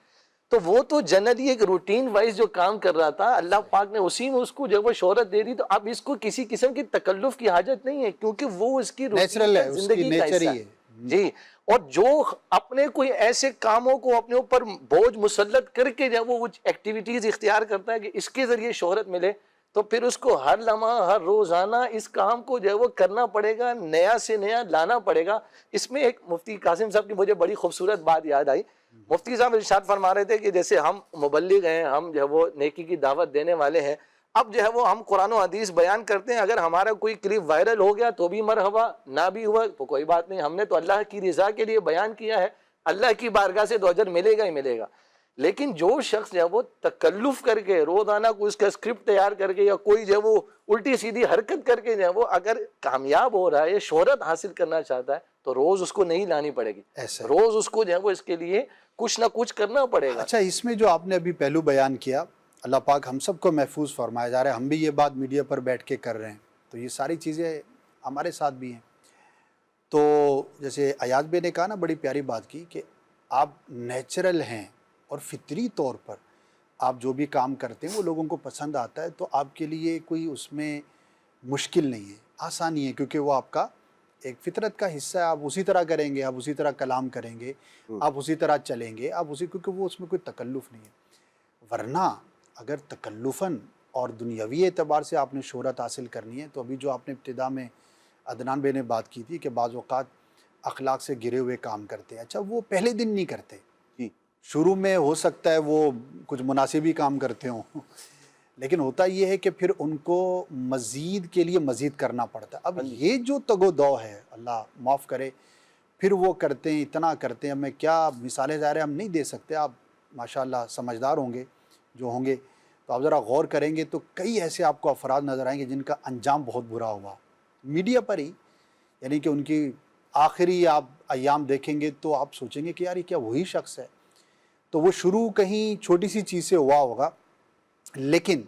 تو وہ تو جنرلی ایک روٹین وائز جو کام کر رہا تھا اللہ پاک نے اسی میں اس کو جب وہ شہرت دے دی, تو اب اس کو کسی قسم کی تکلف کی حاجت نہیں ہے کیونکہ وہ اس کی نیچرل ہے, اس کی زندگی کا نیچر حصہ ہی ہے. جی. اور جو اپنے کوئی ایسے کاموں کو اپنے اوپر بوجھ مسلط کر کے جب وہ ایکٹیویٹیز اختیار کرتا ہے کہ اس کے ذریعے شہرت ملے، تو پھر اس کو ہر لمحہ ہر روزانہ اس کام کو جو ہے وہ کرنا پڑے گا، نیا سے نیا لانا پڑے گا. اس میں ایک مفتی قاسم صاحب کی مجھے بڑی خوبصورت بات یاد آئی. مفتی صاحب ارشاد فرما رہے تھے کہ جیسے ہم مبلغ ہیں، ہم جو ہے وہ نیکی کی دعوت دینے والے ہیں، اب جو ہے وہ ہم قرآن و حدیث بیان کرتے ہیں، اگر ہمارا کوئی کلپ وائرل ہو گیا تو بھی مرحبا، نہ بھی ہوا تو کوئی بات نہیں، ہم نے تو اللہ کی رضا کے لیے بیان کیا ہے، اللہ کی بارگاہ سے تو اجر ملے گا ہی ملے گا. لیکن جو شخص جو ہے وہ تکلف کر کے روزانہ کوئی اس کا اسکرپٹ تیار کر کے یا کوئی جو ہے وہ الٹی سیدھی حرکت کر کے جو ہے وہ اگر کامیاب ہو رہا ہے یا شہرت حاصل کرنا چاہتا ہے تو روز اس کو نہیں لانی پڑے گی، روز اس کو جو ہے وہ اس کے لیے کچھ نہ کچھ کرنا پڑے گا. اچھا، اس میں جو آپ نے ابھی پہلو بیان کیا، اللہ پاک ہم سب کو محفوظ فرمایا جا رہا ہے، ہم بھی یہ بات میڈیا پر بیٹھ کے کر رہے ہیں، تو یہ ساری چیزیں ہمارے ساتھ بھی ہیں. تو جیسے ایاز بھائی نے کہا نا، بڑی پیاری بات کی کہ آپ نیچرل ہیں اور فطری طور پر آپ جو بھی کام کرتے ہیں وہ لوگوں کو پسند آتا ہے، تو آپ کے لیے کوئی اس میں مشکل نہیں ہے، آسانی ہے، کیونکہ وہ آپ کا ایک فطرت کا حصہ ہے. آپ اسی طرح کریں گے، آپ اسی طرح کلام کریں گے، آپ اسی طرح چلیں گے، آپ اسی، کیونکہ وہ اس میں کوئی تکلف نہیں ہے. ورنہ اگر تکلفاً اور دنیاوی اعتبار سے آپ نے شہرت حاصل کرنی ہے، تو ابھی جو آپ نے ابتدا میں عدنان بھائی نے بات کی تھی کہ بعض اوقات اخلاق سے گرے ہوئے کام کرتے ہیں، اچھا وہ پہلے دن نہیں کرتے، شروع میں ہو سکتا ہے وہ کچھ مناسب ہی کام کرتے ہوں، لیکن ہوتا یہ ہے کہ پھر ان کو مزید کے لیے مزید کرنا پڑتا ہے. اب یہ جو تگ و دو ہے، اللہ معاف کرے، پھر وہ کرتے ہیں، اتنا کرتے ہیں. میں کیا مثالیں ظاہر ہم نہیں دے سکتے، آپ ماشاءاللہ سمجھدار ہوں گے جو ہوں گے، تو آپ ذرا غور کریں گے تو کئی ایسے آپ کو افراد نظر آئیں گے جن کا انجام بہت برا ہوا میڈیا پر ہی. یعنی کہ ان کی آخری آپ ایام دیکھیں گے تو آپ سوچیں گے کہ یار یہ کیا وہی شخص ہے. تو وہ شروع کہیں چھوٹی سی چیز سے ہوا ہوگا، لیکن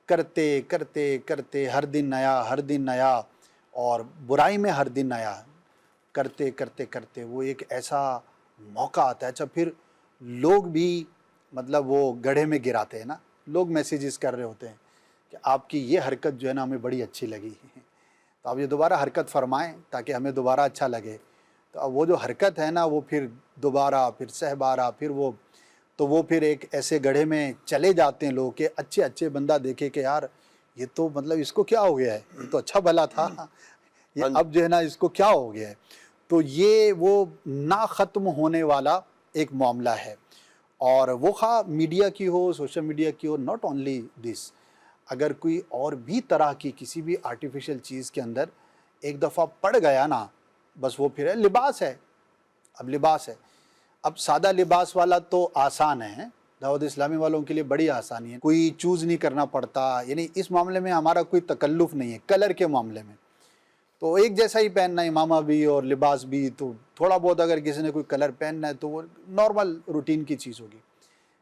کرتے کرتے کرتے ہر دن نیا، ہر دن نیا، اور برائی میں ہر دن نیا، کرتے کرتے کرتے وہ ایک ایسا موقع آتا ہے. اچھا پھر لوگ بھی مطلب وہ گڑھے میں گراتے ہیں نا، لوگ میسیجز کر رہے ہوتے ہیں کہ آپ کی یہ حرکت جو ہے نا ہمیں بڑی اچھی لگی، تو آپ یہ دوبارہ حرکت فرمائیں تاکہ ہمیں دوبارہ اچھا لگے. تو اب وہ جو حرکت ہے نا وہ پھر دوبارہ، پھر سہ بارہ، پھر وہ پھر ایک ایسے گڑھے میں چلے جاتے ہیں لوگ کہ اچھے اچھے بندہ دیکھے کہ یار یہ تو مطلب اس کو کیا ہو گیا ہے، یہ تو اچھا بھلا تھا، یہ اب جو ہے نا اس کو کیا ہو گیا ہے. تو یہ وہ نہ ختم ہونے والا ایک معاملہ ہے. اور وہ خواہ میڈیا کی ہو، سوشل میڈیا کی ہو، ناٹ اونلی دس، اگر کوئی اور بھی طرح کی کسی بھی آرٹیفیشل چیز کے اندر ایک دفعہ پڑ گیا نا، بس وہ پھر ہے لباس ہے. اب لباس ہے، اب سادہ لباس والا تو آسان ہے، دعوت اسلامی والوں کے لیے بڑی آسانی ہے، کوئی چوز نہیں کرنا پڑتا. یعنی اس معاملے میں ہمارا کوئی تکلف نہیں ہے. کلر کے معاملے میں تو ایک جیسا ہی پہننا، امامہ بھی اور لباس بھی، تو تھوڑا بہت اگر کسی نے کوئی کلر پہننا ہے تو وہ نارمل روٹین کی چیز ہوگی.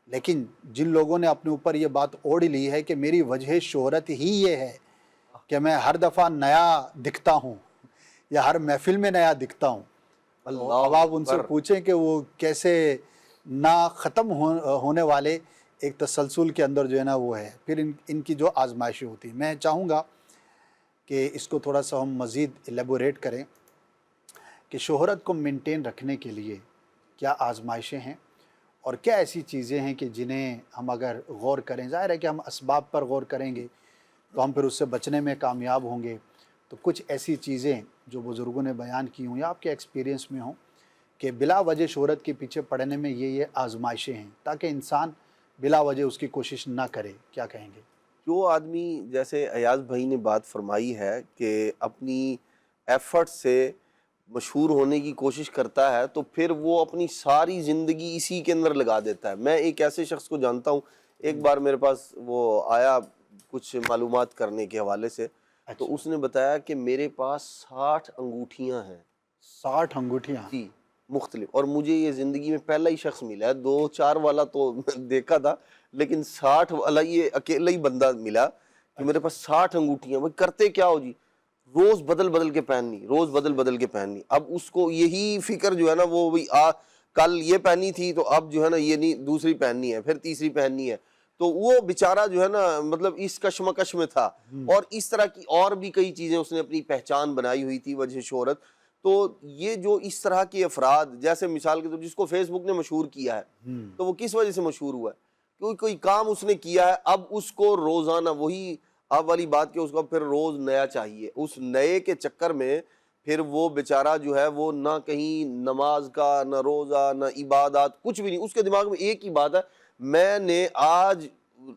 لیکن جن لوگوں نے اپنے اوپر یہ بات اوڑھ لی ہے کہ میری وجہ شہرت ہی یہ ہے کہ میں ہر دفعہ نیا دکھتا ہوں یا ہر محفل میں نیا دکھتا ہوں، اب آپ ان سے پوچھیں کہ وہ کیسے نہ ختم ہونے والے ایک تسلسل کے اندر جو ہے نا وہ ہے. پھر ان کی جو آزمائشیں ہوتی ہیں، میں چاہوں گا کہ اس کو تھوڑا سا ہم مزید ایلیبوریٹ کریں کہ شہرت کو مینٹین رکھنے کے لیے کیا آزمائشیں ہیں اور کیا ایسی چیزیں ہیں کہ جنہیں ہم اگر غور کریں، ظاہر ہے کہ ہم اسباب پر غور کریں گے تو ہم پھر اس سے بچنے میں کامیاب ہوں گے. تو کچھ ایسی چیزیں جو بزرگوں نے بیان کی ہوں یا آپ کے ایکسپیرینس میں ہوں کہ بلا وجہ شہرت کے پیچھے پڑنے میں یہ آزمائشیں ہیں، تاکہ انسان بلا وجہ اس کی کوشش نہ کرے. کیا کہیں گے؟ جو آدمی جیسے ایاز بھائی نے بات فرمائی ہے کہ اپنی ایفرٹ سے مشہور ہونے کی کوشش کرتا ہے تو پھر وہ اپنی ساری زندگی اسی کے اندر لگا دیتا ہے. میں ایک ایسے شخص کو جانتا ہوں، ایک بار میرے پاس وہ آیا کچھ معلومات کرنے کے حوالے سے، تو اس نے بتایا کہ میرے پاس 60 انگوٹھیاں ہیں. 60 انگوٹھیاں؟ جی، مختلف. اور مجھے یہ زندگی میں پہلا ہی شخص ملا ہے، 2-4 والا تو دیکھا تھا، لیکن 60 والا یہ اکیلا ہی بندہ ملا کہ میرے پاس 60 انگوٹھیاں. وہ کرتے کیا ہو جی؟ روز بدل بدل کے پہننی، روز بدل بدل کے پہننی. اب اس کو یہی فکر جو ہے نا وہ کل یہ پہنی تھی تو اب جو ہے نا یہ نہیں، دوسری پہننی ہے، پھر تیسری پہننی ہے. تو وہ بیچارہ جو ہے نا مطلب اس کشمکش میں تھا. اور اس طرح کی اور بھی کئی چیزیں اس نے اپنی پہچان بنائی ہوئی تھی وجہ شہرت. تو یہ جو اس طرح کے افراد، جیسے مثال کے طور جس کو فیس بک نے مشہور کیا ہے، تو وہ کس وجہ سے مشہور ہوا ہے؟ کیونکہ کوئی کام اس نے کیا ہے، اب اس کو روزانہ وہی اب والی بات کہ اس کو پھر روز نیا چاہیے، اس نئے کے چکر میں پھر وہ بیچارہ جو ہے وہ نہ کہیں نماز کا، نہ روزہ، نہ عبادات، کچھ بھی نہیں. اس کے دماغ میں ایک ہی بات ہے، میں نے آج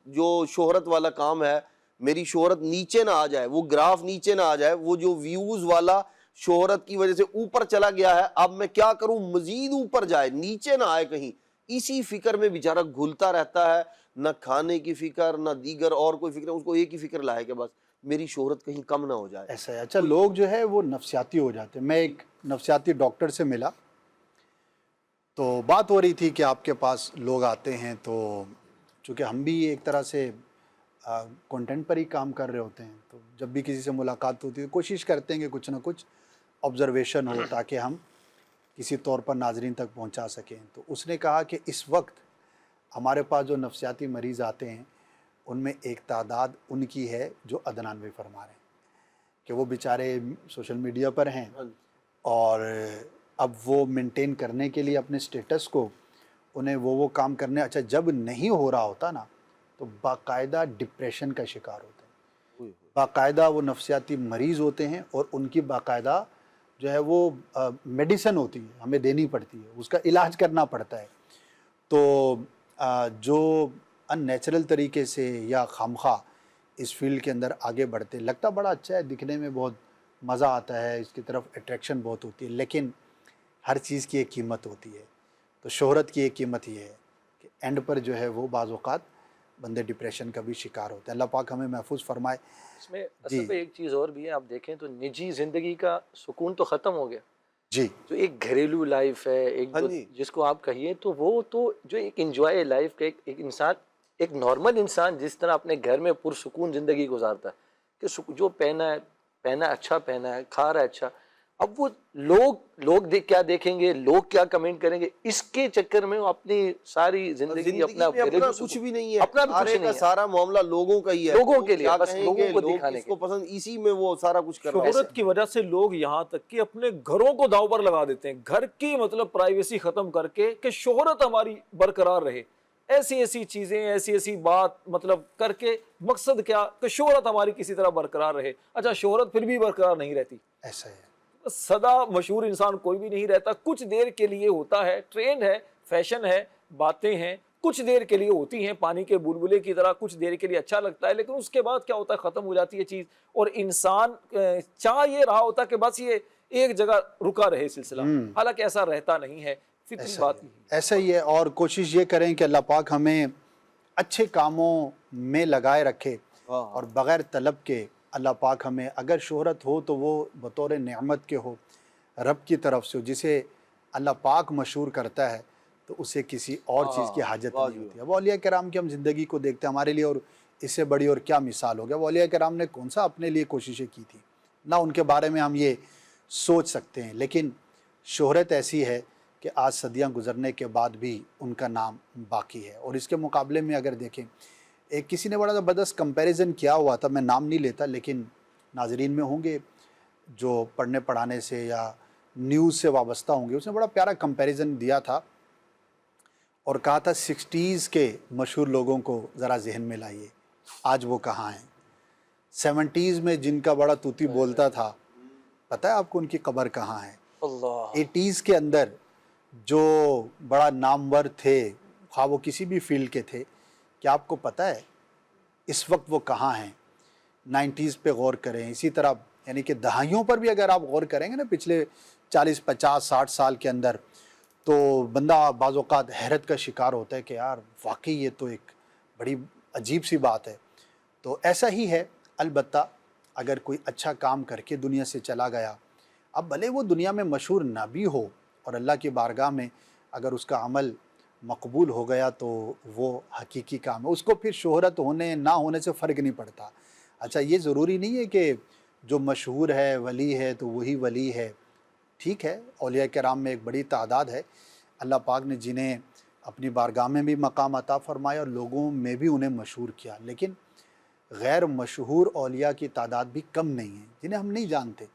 جو شہرت والا کام ہے، میری شہرت نیچے نہ آ جائے، وہ گراف نیچے نہ آ جائے، وہ جو ویوز والا شہرت کی وجہ سے اوپر چلا گیا ہے، اب میں کیا کروں مزید اوپر جائے، نیچے نہ آئے کہیں. اسی فکر میں بیچارہ گھلتا رہتا ہے، نہ کھانے کی فکر، نہ دیگر اور کوئی فکر، اس کو ایک ہی فکر لائے کہ بس میری شہرت کہیں کم نہ ہو جائے. ایسا ہے. اچھا، لوگ جو ہے وہ نفسیاتی ہو جاتے ہیں. میں ایک نفسیاتی ڈاکٹر سے ملا تو بات ہو رہی تھی کہ آپ کے پاس لوگ آتے ہیں، تو چونکہ ہم بھی ایک طرح سے کنٹینٹ پر ہی کام کر رہے ہوتے ہیں، تو جب بھی کسی سے ملاقات ہوتی ہے کوشش کرتے ہیں کہ کچھ نہ کچھ آبزرویشن ہو تاکہ ہم کسی طور پر ناظرین تک پہنچا سکیں. تو اس نے کہا کہ اس وقت ہمارے پاس جو نفسیاتی مریض آتے ہیں ان میں ایک تعداد ان کی ہے جو عدنان بھائی فرما رہے ہیں کہ وہ بیچارے سوشل میڈیا پر ہیں اور اب وہ مینٹین کرنے کے لیے اپنے سٹیٹس کو انہیں وہ کام کرنے، اچھا جب نہیں ہو رہا ہوتا نا تو باقاعدہ ڈپریشن کا شکار ہوتے ہیں، باقاعدہ وہ نفسیاتی مریض ہوتے ہیں اور ان کی باقاعدہ جو ہے وہ میڈیسن ہوتی ہے، ہمیں دینی پڑتی ہے، اس کا علاج کرنا پڑتا ہے. تو جو ان نیچرل طریقے سے یا خامخواہ اس فیلڈ کے اندر آگے بڑھتے، لگتا بڑا اچھا ہے، دکھنے میں بہت مزہ آتا ہے، اس کی طرف اٹریکشن بہت ہوتی ہے، لیکن ہر چیز کی ایک قیمت ہوتی ہے. تو شہرت کی ایک قیمت یہ ہے کہ اینڈ پر جو ہے وہ بعض اوقات بندے ڈپریشن کا بھی شکار ہوتے ہیں. اللہ پاک ہمیں محفوظ فرمائے. اس میں اصل میں ایک چیز اور بھی ہے، آپ دیکھیں تو نجی زندگی کا سکون تو ختم ہو گیا. جی، جو ایک گھریلو لائف ہے، ایک جس کو آپ کہیے تو وہ تو جو ایک انجوائے لائف کا ایک انسان، ایک نارمل انسان جس طرح اپنے گھر میں پرسکون زندگی گزارتا ہے کہ جو پہنا اچھا پہنا ہے، کھا رہا ہے اچھا، اب وہ لوگ کیا دیکھیں گے، لوگ کیا کمنٹ کریں گے، اس کے چکر میں وہ اپنی ساری زندگی اپنا کچھ بھی نہیں ہے، اپنا بھی کچھ نہیں ہے، سارا معاملہ لوگوں کا ہی ہے، لوگوں کے لیے، بس لوگوں کو دکھانے کو پسند، اسی میں وہ سارا کچھ کر رہا ہے. شہرت کی وجہ سے لوگ یہاں تک کہ اپنے گھروں کو داؤ پر لگا دیتے ہیں، گھر کی مطلب پرائیویسی ختم کر کے کہ شہرت ہماری برقرار رہے، ایسی چیزیں، ایسی بات مطلب کر کے مقصد کیا کہ شہرت ہماری کسی طرح برقرار رہے. اچھا شہرت پھر بھی برقرار نہیں رہتی، ایسا ہے. سدا مشہور انسان کوئی بھی نہیں رہتا، کچھ دیر کے لیے ہوتا ہے، ٹرینڈ ہے، فیشن ہے، باتیں ہیں، کچھ دیر کے لیے ہوتی ہیں، پانی کے بلبلے کی طرح کچھ دیر کے لیے اچھا لگتا ہے، لیکن اس کے بعد کیا ہوتا ہے، ختم ہو جاتی ہے چیز. اور انسان چاہ یہ رہا ہوتا کہ بس یہ ایک جگہ رکا رہے سلسلہ، حالانکہ ایسا رہتا نہیں ہے. فطری بات ایسا ہی ہے. اور کوشش یہ کریں کہ اللہ پاک ہمیں اچھے کاموں میں لگائے رکھے اور بغیر طلب کے. اللہ پاک ہمیں اگر شہرت ہو تو وہ بطور نعمت کے ہو، رب کی طرف سے ہو، جسے اللہ پاک مشہور کرتا ہے تو اسے کسی اور چیز کی حاجت نہیں ہوتی ہے. وہ اولیاء کرام کی ہم زندگی کو دیکھتے ہیں، ہمارے لیے اور اس سے بڑی اور کیا مثال ہو گیا. وہ اولیاء کرام نے کون سا اپنے لیے کوششیں کی تھی، نہ ان کے بارے میں ہم یہ سوچ سکتے ہیں. لیکن شہرت ایسی ہے کہ آج صدیاں گزرنے کے بعد بھی ان کا نام باقی ہے. اور اس کے مقابلے میں اگر دیکھیں، ایک کسی نے بڑا زبردست کمپیریزن کیا ہوا تھا، میں نام نہیں لیتا لیکن ناظرین میں ہوں گے جو پڑھنے پڑھانے سے یا نیوز سے وابستہ ہوں گے، اس نے بڑا پیارا کمپیریزن دیا تھا اور کہا تھا 60s کے مشہور لوگوں کو ذرا ذہن میں لائیے، آج وہ کہاں ہیں. 70s میں جن کا بڑا توتی بولتا تھا، پتہ ہے آپ کو ان کی قبر کہاں ہے. 80s کے اندر جو بڑا نامور تھے، خواہ وہ کسی بھی فیلڈ کے تھے، کیا آپ کو پتہ ہے اس وقت وہ کہاں ہیں. 90s پہ غور کریں، اسی طرح یعنی کہ دہائیوں پر بھی اگر آپ غور کریں گے نا، پچھلے 40 50 60 سال کے اندر، تو بندہ بعض اوقات حیرت کا شکار ہوتا ہے کہ یار واقعی یہ تو ایک بڑی عجیب سی بات ہے. تو ایسا ہی ہے. البتہ اگر کوئی اچھا کام کر کے دنیا سے چلا گیا، اب بھلے وہ دنیا میں مشہور نہ بھی ہو اور اللہ کی بارگاہ میں اگر اس کا عمل مقبول ہو گیا تو وہ حقیقی کام ہے، اس کو پھر شہرت ہونے نہ ہونے سے فرق نہیں پڑتا. اچھا یہ ضروری نہیں ہے کہ جو مشہور ہے ولی ہے تو وہی ولی ہے. ٹھیک ہے، اولیاء کرام میں ایک بڑی تعداد ہے اللہ پاک نے جنہیں اپنی بارگاہ میں بھی مقام عطا فرمایا اور لوگوں میں بھی انہیں مشہور کیا، لیکن غیر مشہور اولیاء کی تعداد بھی کم نہیں ہے جنہیں ہم نہیں جانتے.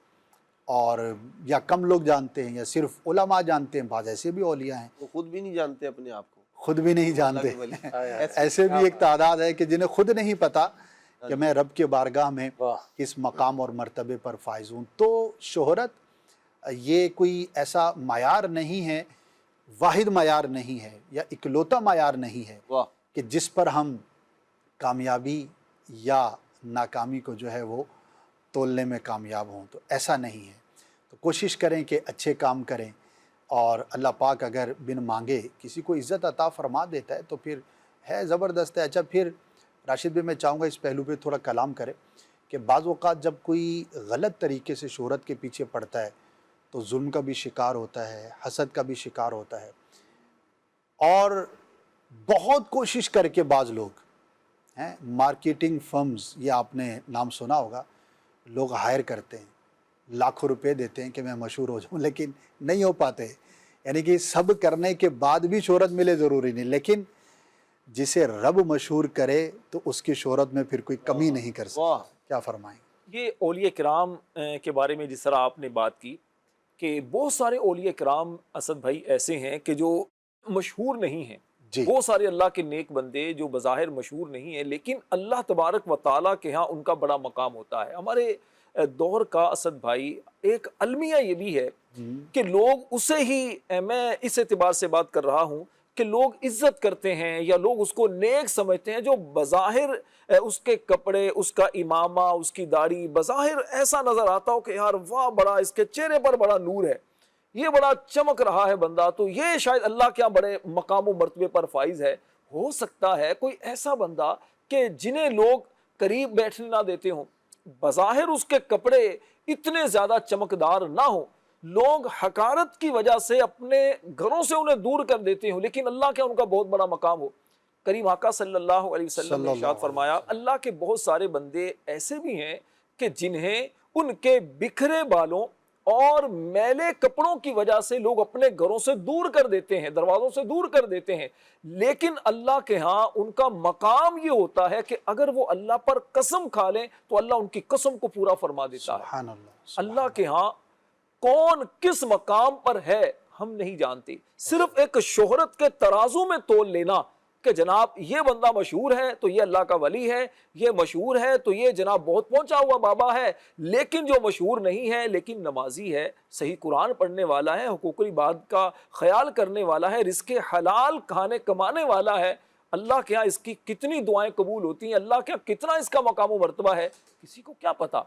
اور یا کم لوگ جانتے ہیں یا صرف علماء جانتے ہیں، بعض ایسے بھی اولیاء ہیں وہ خود بھی نہیں جانتے اپنے آپ کو، خود بھی نہیں جانتے، اللہ کے ولی۔ ایسے بھی ایک تعداد ہے کہ جنہیں خود نہیں پتا کہ میں رب کے بارگاہ میں واہ، کس مقام اور مرتبے پر فائز ہوں۔ تو شہرت یہ کوئی ایسا معیار نہیں ہے، واحد معیار نہیں ہے یا اکلوتا معیار نہیں ہے واہ، کہ جس پر ہم کامیابی یا ناکامی کو جو ہے وہ تولنے میں کامیاب ہوں، تو ایسا نہیں ہے۔ تو کوشش کریں کہ اچھے کام کریں، اور اللہ پاک اگر بن مانگے کسی کو عزت عطا فرما دیتا ہے تو پھر ہے زبردست ہے۔ اچھا، پھر راشد بھائی میں چاہوں گا اس پہلو پہ تھوڑا کلام کرے کہ بعض اوقات جب کوئی غلط طریقے سے شہرت کے پیچھے پڑتا ہے تو ظلم کا بھی شکار ہوتا ہے، حسد کا بھی شکار ہوتا ہے، اور بہت کوشش کر کے بعض لوگ ہیں، مارکیٹنگ فرمز، یہ آپ نے نام سنا ہوگا، لوگ ہائر کرتے ہیں، لاکھوں روپے دیتے ہیں کہ میں مشہور ہو جاؤں، لیکن نہیں ہو پاتے۔ یعنی کہ سب کرنے کے بعد بھی شہرت ملے ضروری نہیں، لیکن جسے رب مشہور کرے تو اس کی شہرت میں پھر کوئی کمی نہیں کر واہ۔ سکتا۔ کیا فرمائیں؟ یہ اولیاء کرام کے بارے میں جس طرح آپ نے بات کی کہ بہت سارے اولیاء کرام اسد بھائی ایسے ہیں کہ جو مشہور نہیں ہیں، جی، بہت سارے اللہ کے نیک بندے جو بظاہر مشہور نہیں ہیں لیکن اللہ تبارک و تعالیٰ کے ہاں ان کا بڑا مقام ہوتا ہے۔ ہمارے دور کا اسد بھائی ایک المیہ یہ بھی ہے کہ لوگ اسے ہی، میں اس اعتبار سے بات کر رہا ہوں کہ لوگ عزت کرتے ہیں یا لوگ اس کو نیک سمجھتے ہیں جو بظاہر اس کے کپڑے، اس کا امامہ، اس کی داڑھی بظاہر ایسا نظر آتا ہو کہ یار واہ، بڑا اس کے چہرے پر بڑا نور ہے، یہ بڑا چمک رہا ہے بندہ، تو یہ شاید اللہ کے یہاں بڑے مقام و مرتبے پر فائز ہے۔ ہو سکتا ہے کوئی ایسا بندہ کہ جنہیں لوگ قریب بیٹھنے نہ دیتے ہوں، بظاہر اس کے کپڑے اتنے زیادہ چمکدار نہ ہوں، لوگ حقارت کی وجہ سے اپنے گھروں سے انہیں دور کر دیتے ہوں، لیکن اللہ کے ان کا بہت بڑا مقام ہو۔ کریم آقا صلی اللہ علیہ وسلم نے ارشاد فرمایا اللہ کے بہت سارے بندے ایسے بھی ہیں کہ جنہیں ان کے بکھرے بالوں اور میلے کپڑوں کی وجہ سے لوگ اپنے گھروں سے دور کر دیتے ہیں، دروازوں سے دور کر دیتے ہیں، لیکن اللہ کے ہاں ان کا مقام یہ ہوتا ہے کہ اگر وہ اللہ پر قسم کھا لیں تو اللہ ان کی قسم کو پورا فرما دیتا ہے۔ سبحان اللہ، اللہ کے ہاں کون کس مقام پر ہے ہم نہیں جانتے، صرف ایک شہرت کے ترازو میں تول لینا کہ جناب یہ بندہ مشہور ہے تو یہ اللہ کا ولی ہے، یہ مشہور ہے تو یہ جناب بہت پہنچا ہوا بابا ہے، لیکن جو مشہور نہیں ہے لیکن نمازی ہے، صحیح قرآن پڑھنے والا ہے، حقوق العباد کا خیال کرنے والا ہے، رزق حلال کھانے کمانے والا ہے، اللہ کے ہاں اس کی کتنی دعائیں قبول ہوتی ہیں، اللہ کے ہاں کتنا اس کا مقام و مرتبہ ہے، کسی کو کیا پتا۔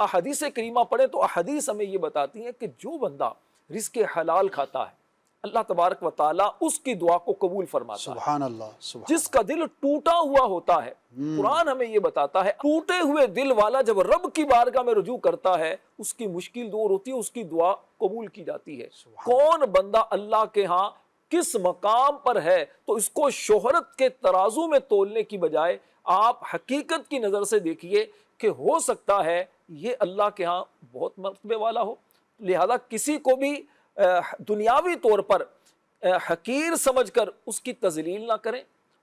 احادیث کریمہ پڑھیں تو احادیث ہمیں یہ بتاتی ہیں کہ جو بندہ رزق حلال کھاتا ہے اللہ تبارک و تعالیٰ اس کی دعا کو قبول فرماتا ہے۔ سبحان اللہ، سبحان جس کا دل ٹوٹا ہوا ہوتا ہے، قرآن ہمیں یہ بتاتا ہے ٹوٹے ہوئے دل والا جب رب کی بارگاہ میں رجوع کرتا ہے اس کی مشکل دور ہوتی ہے، اس کی دعا قبول کی جاتی ہے۔ کون بندہ اللہ کے ہاں کس مقام پر ہے تو اس کو شہرت کے ترازو میں تولنے کی بجائے آپ حقیقت کی نظر سے دیکھیے کہ ہو سکتا ہے یہ اللہ کے ہاں بہت مرتبے والا ہو، لہذا کسی کو بھی دنیاوی طور پر حقیر سمجھ کر اس کی تذلیل نہ کریں،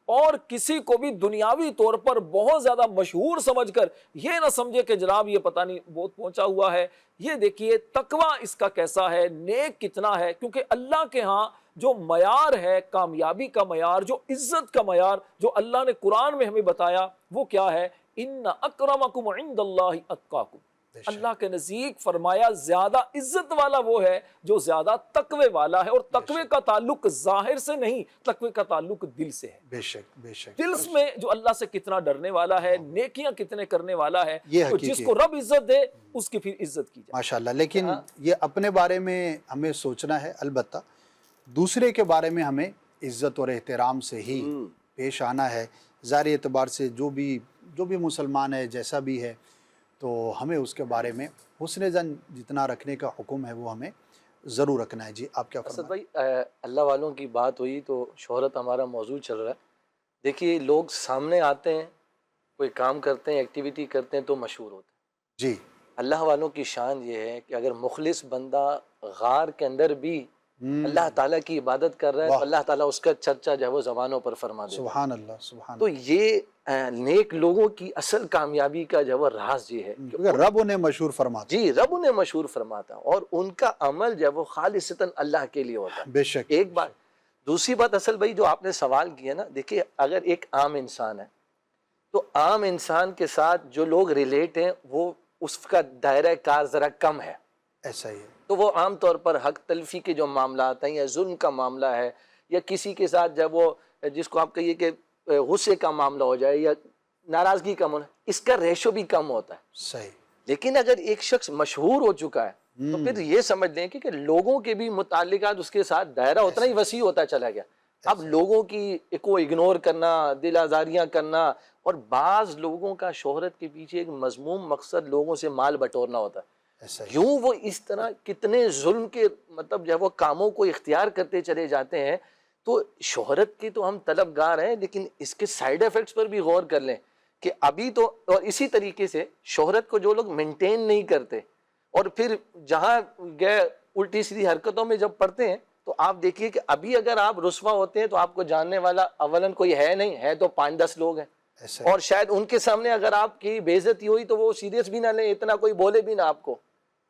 اور کسی کو بھی دنیاوی طور پر بہت زیادہ مشہور سمجھ کر یہ نہ سمجھے کہ جناب یہ پتہ نہیں بہت پہنچا ہوا ہے۔ یہ دیکھیے تقوی اس کا کیسا ہے، نیک کتنا ہے، کیونکہ اللہ کے ہاں جو معیار ہے کامیابی کا معیار، جو عزت کا معیار جو اللہ نے قرآن میں ہمیں بتایا وہ کیا ہے؟ ان اکرمکم عند اللہ اتقاکم، اللہ کے نزدیک فرمایا زیادہ عزت والا وہ ہے جو زیادہ تقوی والا ہے، اور تقوی کا تعلق ظاہر سے نہیں، تقوی کا تعلق دل سے ہے۔ بے شک، بے شک، دل میں جو اللہ سے کتنا ڈرنے والا ہے، نیکیاں کتنے کرنے والا ہے، یہ تو حقیقی جس کو رب عزت دے اس کی پھر عزت کی جائے۔ ماشاءاللہ۔ لیکن یہ اپنے بارے میں ہمیں سوچنا ہے، البتہ دوسرے کے بارے میں ہمیں عزت اور احترام سے ہی پیش آنا ہے۔ ظاہری اعتبار سے جو بھی مسلمان ہے جیسا بھی ہے تو ہمیں اس کے بارے میں حسن زن جتنا رکھنے کا حکم ہے وہ ہمیں ضرور رکھنا ہے۔ جی آپ کیا اسد فرمائیں؟ بھائی اللہ والوں کی بات ہوئی تو شہرت ہمارا موضوع چل رہا ہے۔ دیکھیے لوگ سامنے آتے ہیں، کوئی کام کرتے ہیں، ایکٹیویٹی کرتے ہیں تو مشہور ہوتے ہیں۔ جی، اللہ والوں کی شان یہ ہے کہ اگر مخلص بندہ غار کے اندر بھی اللہ تعالیٰ کی عبادت کر رہا ہے تو اللہ تعالیٰ اس کا چرچا جو ہے وہ زبانوں پر فرما دے. سبحان اللہ سبحان تو یہ نیک لوگوں کی اصل کامیابی کا جو ہے وہ راز یہ ہے اللہ. رب انہیں مشہور فرماتا جی رب انہیں مشہور فرماتا اور ان کا عمل جو ہے وہ خالصتاً اللہ کے لیے ہوتا ہے. بے شک. ایک بات. دوسری بات اصل بھائی جو آپ نے سوال کیا نا، دیکھیے اگر ایک عام انسان ہے تو عام انسان کے ساتھ جو لوگ ریلیٹ ہیں وہ اس کا دائرہ کار ذرا کم ہے. ایسا ہی ہے. تو وہ عام طور پر حق تلفی کے جو معاملات ہیں یا ظلم کا معاملہ ہے یا کسی کے ساتھ جب وہ جس کو آپ کہیے کہ غصے کا معاملہ ہو جائے یا ناراضگی کا معاملہ، اس کا ریشو بھی کم ہوتا ہے. صحیح. لیکن اگر ایک شخص مشہور ہو چکا ہے تو پھر یہ سمجھ لیں کہ لوگوں کے بھی متعلقات اس کے ساتھ دائرہ اتنا ہی وسیع ہوتا چلا گیا. اب لوگوں کی کو اگنور کرنا، دل آزاریاں کرنا، اور بعض لوگوں کا شہرت کے پیچھے ایک مذموم مقصد لوگوں سے مال بٹورنا ہوتا ہے. یوں وہ اس طرح کتنے ظلم کے مطلب جو وہ کاموں کو اختیار کرتے چلے جاتے ہیں. تو شہرت کی تو ہم طلبگار ہیں، لیکن اس کے سائیڈ ایفیکٹس پر بھی غور کر لیں کہ ابھی تو، اور اسی طریقے سے شہرت کو جو لوگ مینٹین نہیں کرتے اور پھر جہاں گئے الٹی سیدھی حرکتوں میں جب پڑتے ہیں تو آپ دیکھیے کہ ابھی اگر آپ رسوا ہوتے ہیں تو آپ کو جاننے والا اولاً کوئی ہے نہیں، ہے تو 5-10 لوگ ہیں، اور شاید ان کے سامنے اگر آپ کی بے عزتی ہوئی تو وہ سیریس بھی نہ لیں، اتنا کوئی بولے بھی نہ آپ کو.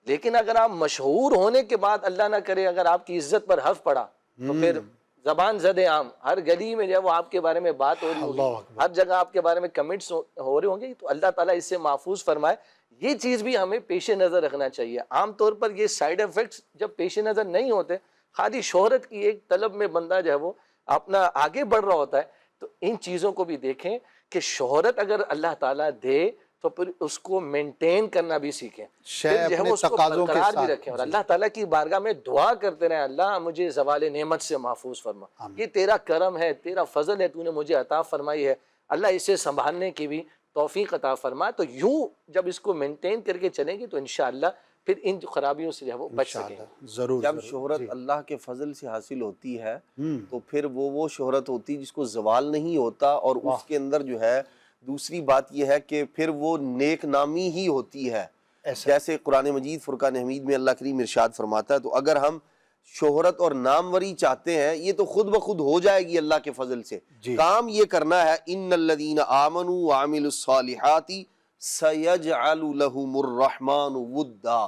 لیکن اگر آپ مشہور ہونے کے بعد اللہ نہ کرے اگر آپ کی عزت پر حرف پڑا تو پھر زبان زد عام، ہر گلی میں جب وہ آپ کے بارے میں بات ہو رہی ہوگی، ہر جگہ آپ کے بارے میں کمنٹس ہو رہے ہوں گے، تو اللہ تعالیٰ اس سے محفوظ فرمائے. یہ چیز بھی ہمیں پیش نظر رکھنا چاہیے. عام طور پر یہ سائیڈ ایفیکٹس جب پیش نظر نہیں ہوتے، خالی شہرت کی ایک طلب میں بندہ جو ہے وہ اپنا آگے بڑھ رہا ہوتا ہے، تو ان چیزوں کو بھی دیکھیں کہ شہرت اگر اللہ تعالیٰ دے تو پھر اس کو مینٹین کرنا بھی سیکھیں، پھر جو ہے وہ اس کو برقرار بھی رکھیں، اور اللہ تعالیٰ کی بارگاہ میں دعا کرتے رہیں، اللہ مجھے زوال نعمت سے محفوظ فرما، یہ تیرا کرم ہے، تیرا فضل ہے، تو نے مجھے عطا فرمائی ہے، اللہ اسے سنبھالنے کی بھی توفیق عطا فرما. تو یوں جب اس کو مینٹین کر کے چلیں گے تو انشاءاللہ پھر ان خرابیوں سے جو ہے وہ بچ سکیں. ضرور. جب شہرت اللہ کے فضل سے حاصل ہوتی ہے تو پھر وہ شہرت ہوتی جس کو زوال نہیں ہوتا، اور اس کے اندر جو ہے دوسری بات یہ ہے کہ پھر وہ نیک نامی ہی ہوتی ہے. جیسے قرآن مجید فرقان حمید میں اللہ کریم ارشاد فرماتا ہے، تو اگر ہم شہرت اور ناموری چاہتے ہیں یہ تو خود بخود ہو جائے گی اللہ کے فضل سے. کام یہ کرنا ہے، ان الذین آمنوا وعملوا الصالحات سیجعل لهم الرحمن ودا.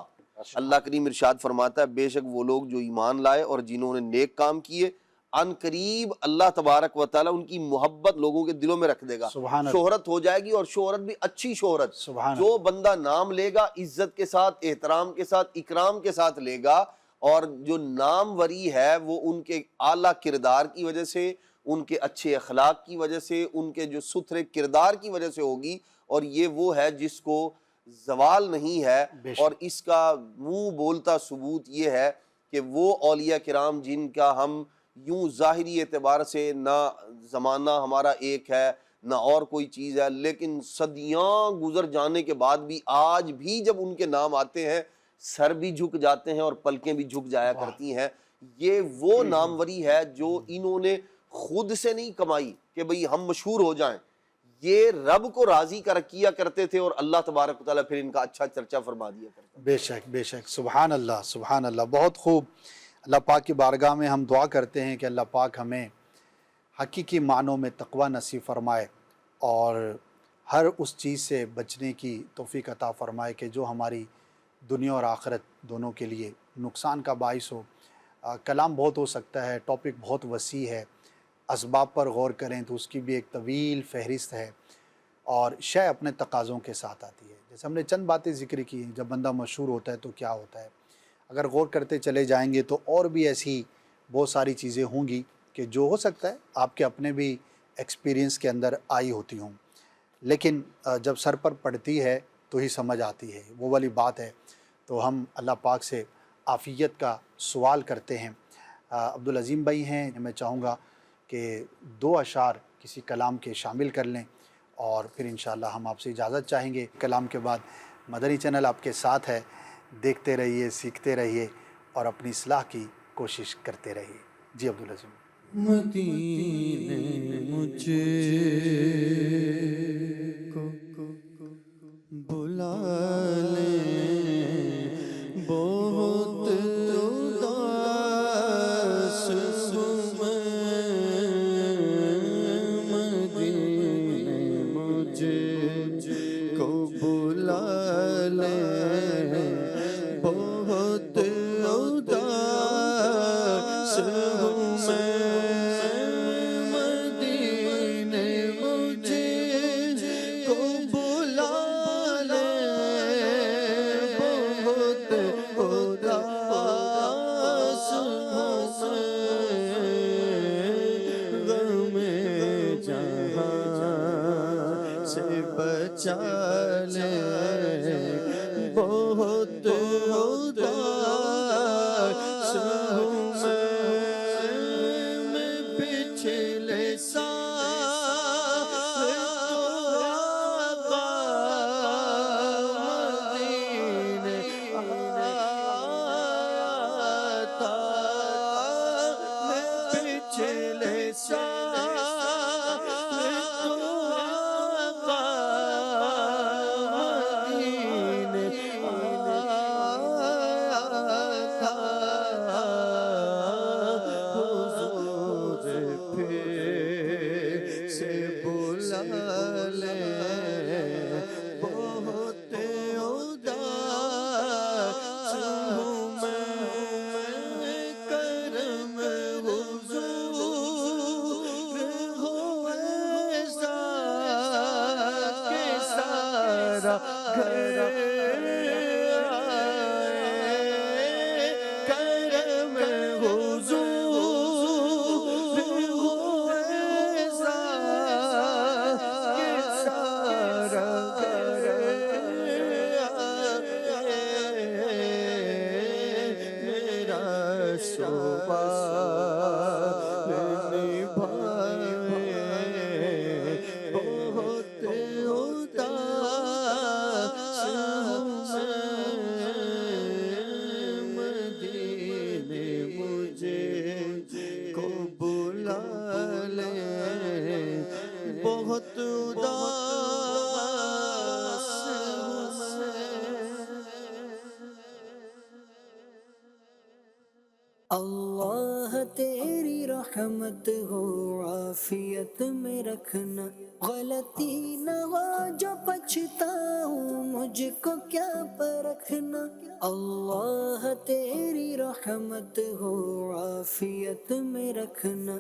اللہ کریم ارشاد فرماتا ہے بے شک وہ لوگ جو ایمان لائے اور جنہوں نے نیک کام کیے، ان قریب اللہ تبارک و تعالیٰ ان کی محبت لوگوں کے دلوں میں رکھ دے گا. شہرت ہو جائے گی، اور شہرت بھی اچھی شہرت. جو بندہ نام لے گا عزت کے ساتھ، احترام کے ساتھ، اکرام کے ساتھ لے گا، اور جو ناموری ہے وہ ان کے اعلیٰ کردار کی وجہ سے، ان کے اچھے اخلاق کی وجہ سے، ان کے جو ستھرے کردار کی وجہ سے ہوگی. اور یہ وہ ہے جس کو زوال نہیں ہے. اور اس کا منہ بولتا ثبوت یہ ہے کہ وہ اولیاء کرام جن کا ہم یوں ظاہری اعتبار سے نہ زمانہ ہمارا ایک ہے نہ اور کوئی چیز ہے، لیکن صدیاں گزر جانے کے بعد بھی آج بھی جب ان کے نام آتے ہیں سر بھی جھک جاتے ہیں اور پلکیں بھی جھک جایا کرتی ہیں. یہ وہ ناموری ہے جو انہوں نے خود سے نہیں کمائی کہ بھئی ہم مشہور ہو جائیں، یہ رب کو راضی کیا کرتے تھے، اور اللہ تبارک و تعالیٰ پھر ان کا اچھا چرچا فرما دیا کرتا. بے شک بے شک. سبحان اللہ سبحان اللہ. بہت خوب. اللہ پاک کی بارگاہ میں ہم دعا کرتے ہیں کہ اللہ پاک ہمیں حقیقی معنوں میں تقوی نصیب فرمائے اور ہر اس چیز سے بچنے کی توفیق عطا فرمائے کہ جو ہماری دنیا اور آخرت دونوں کے لیے نقصان کا باعث ہو. کلام بہت ہو سکتا ہے، ٹاپک بہت وسیع ہے، اسباب پر غور کریں تو اس کی بھی ایک طویل فہرست ہے، اور شے اپنے تقاضوں کے ساتھ آتی ہے. جیسے ہم نے چند باتیں ذکر کی ہیں، جب بندہ مشہور ہوتا ہے تو کیا ہوتا ہے. اگر غور کرتے چلے جائیں گے تو اور بھی ایسی بہت ساری چیزیں ہوں گی کہ جو ہو سکتا ہے آپ کے اپنے بھی ایکسپیرینس کے اندر آئی ہوتی ہوں، لیکن جب سر پر پڑتی ہے تو ہی سمجھ آتی ہے، وہ والی بات ہے. تو ہم اللہ پاک سے عافیت کا سوال کرتے ہیں. عبدالعظیم بھائی ہیں، میں چاہوں گا کہ 2 اشعار کسی کلام کے شامل کر لیں اور پھر انشاءاللہ ہم آپ سے اجازت چاہیں گے. کلام کے بعد مدنی چینل آپ کے ساتھ ہے، دیکھتے رہیے، سیکھتے رہیے اور اپنی اصلاح کی کوشش کرتے رہیے. جی عبدالعظیم. مدینے مجھے کو بلا لے، بہت اداس چالے بہت اداس ہوں میں پچھلے سال آقا مدینے آیا تھا میں پچھلے سال آقا مدینے آیا تھا حضور پھر سے بلا لے بہت اداس ہوں میں کرم حضور ہو ایسا کہ سارا گھر آئے کرم حضور ہو ایسا کہ سارا گھر آئے میرا سوال نبھائے بہت اداس ہوں میں مدینے مجھے کو بلا لے بہت اداس ہوں اللہ تیری رحمت ہو عافیت میں رکھنا غلطی نہ ہو جو پچھتاؤں مجھ کو کیا پرکھنا اللہ تیری رحمت ہو عافیت میں رکھنا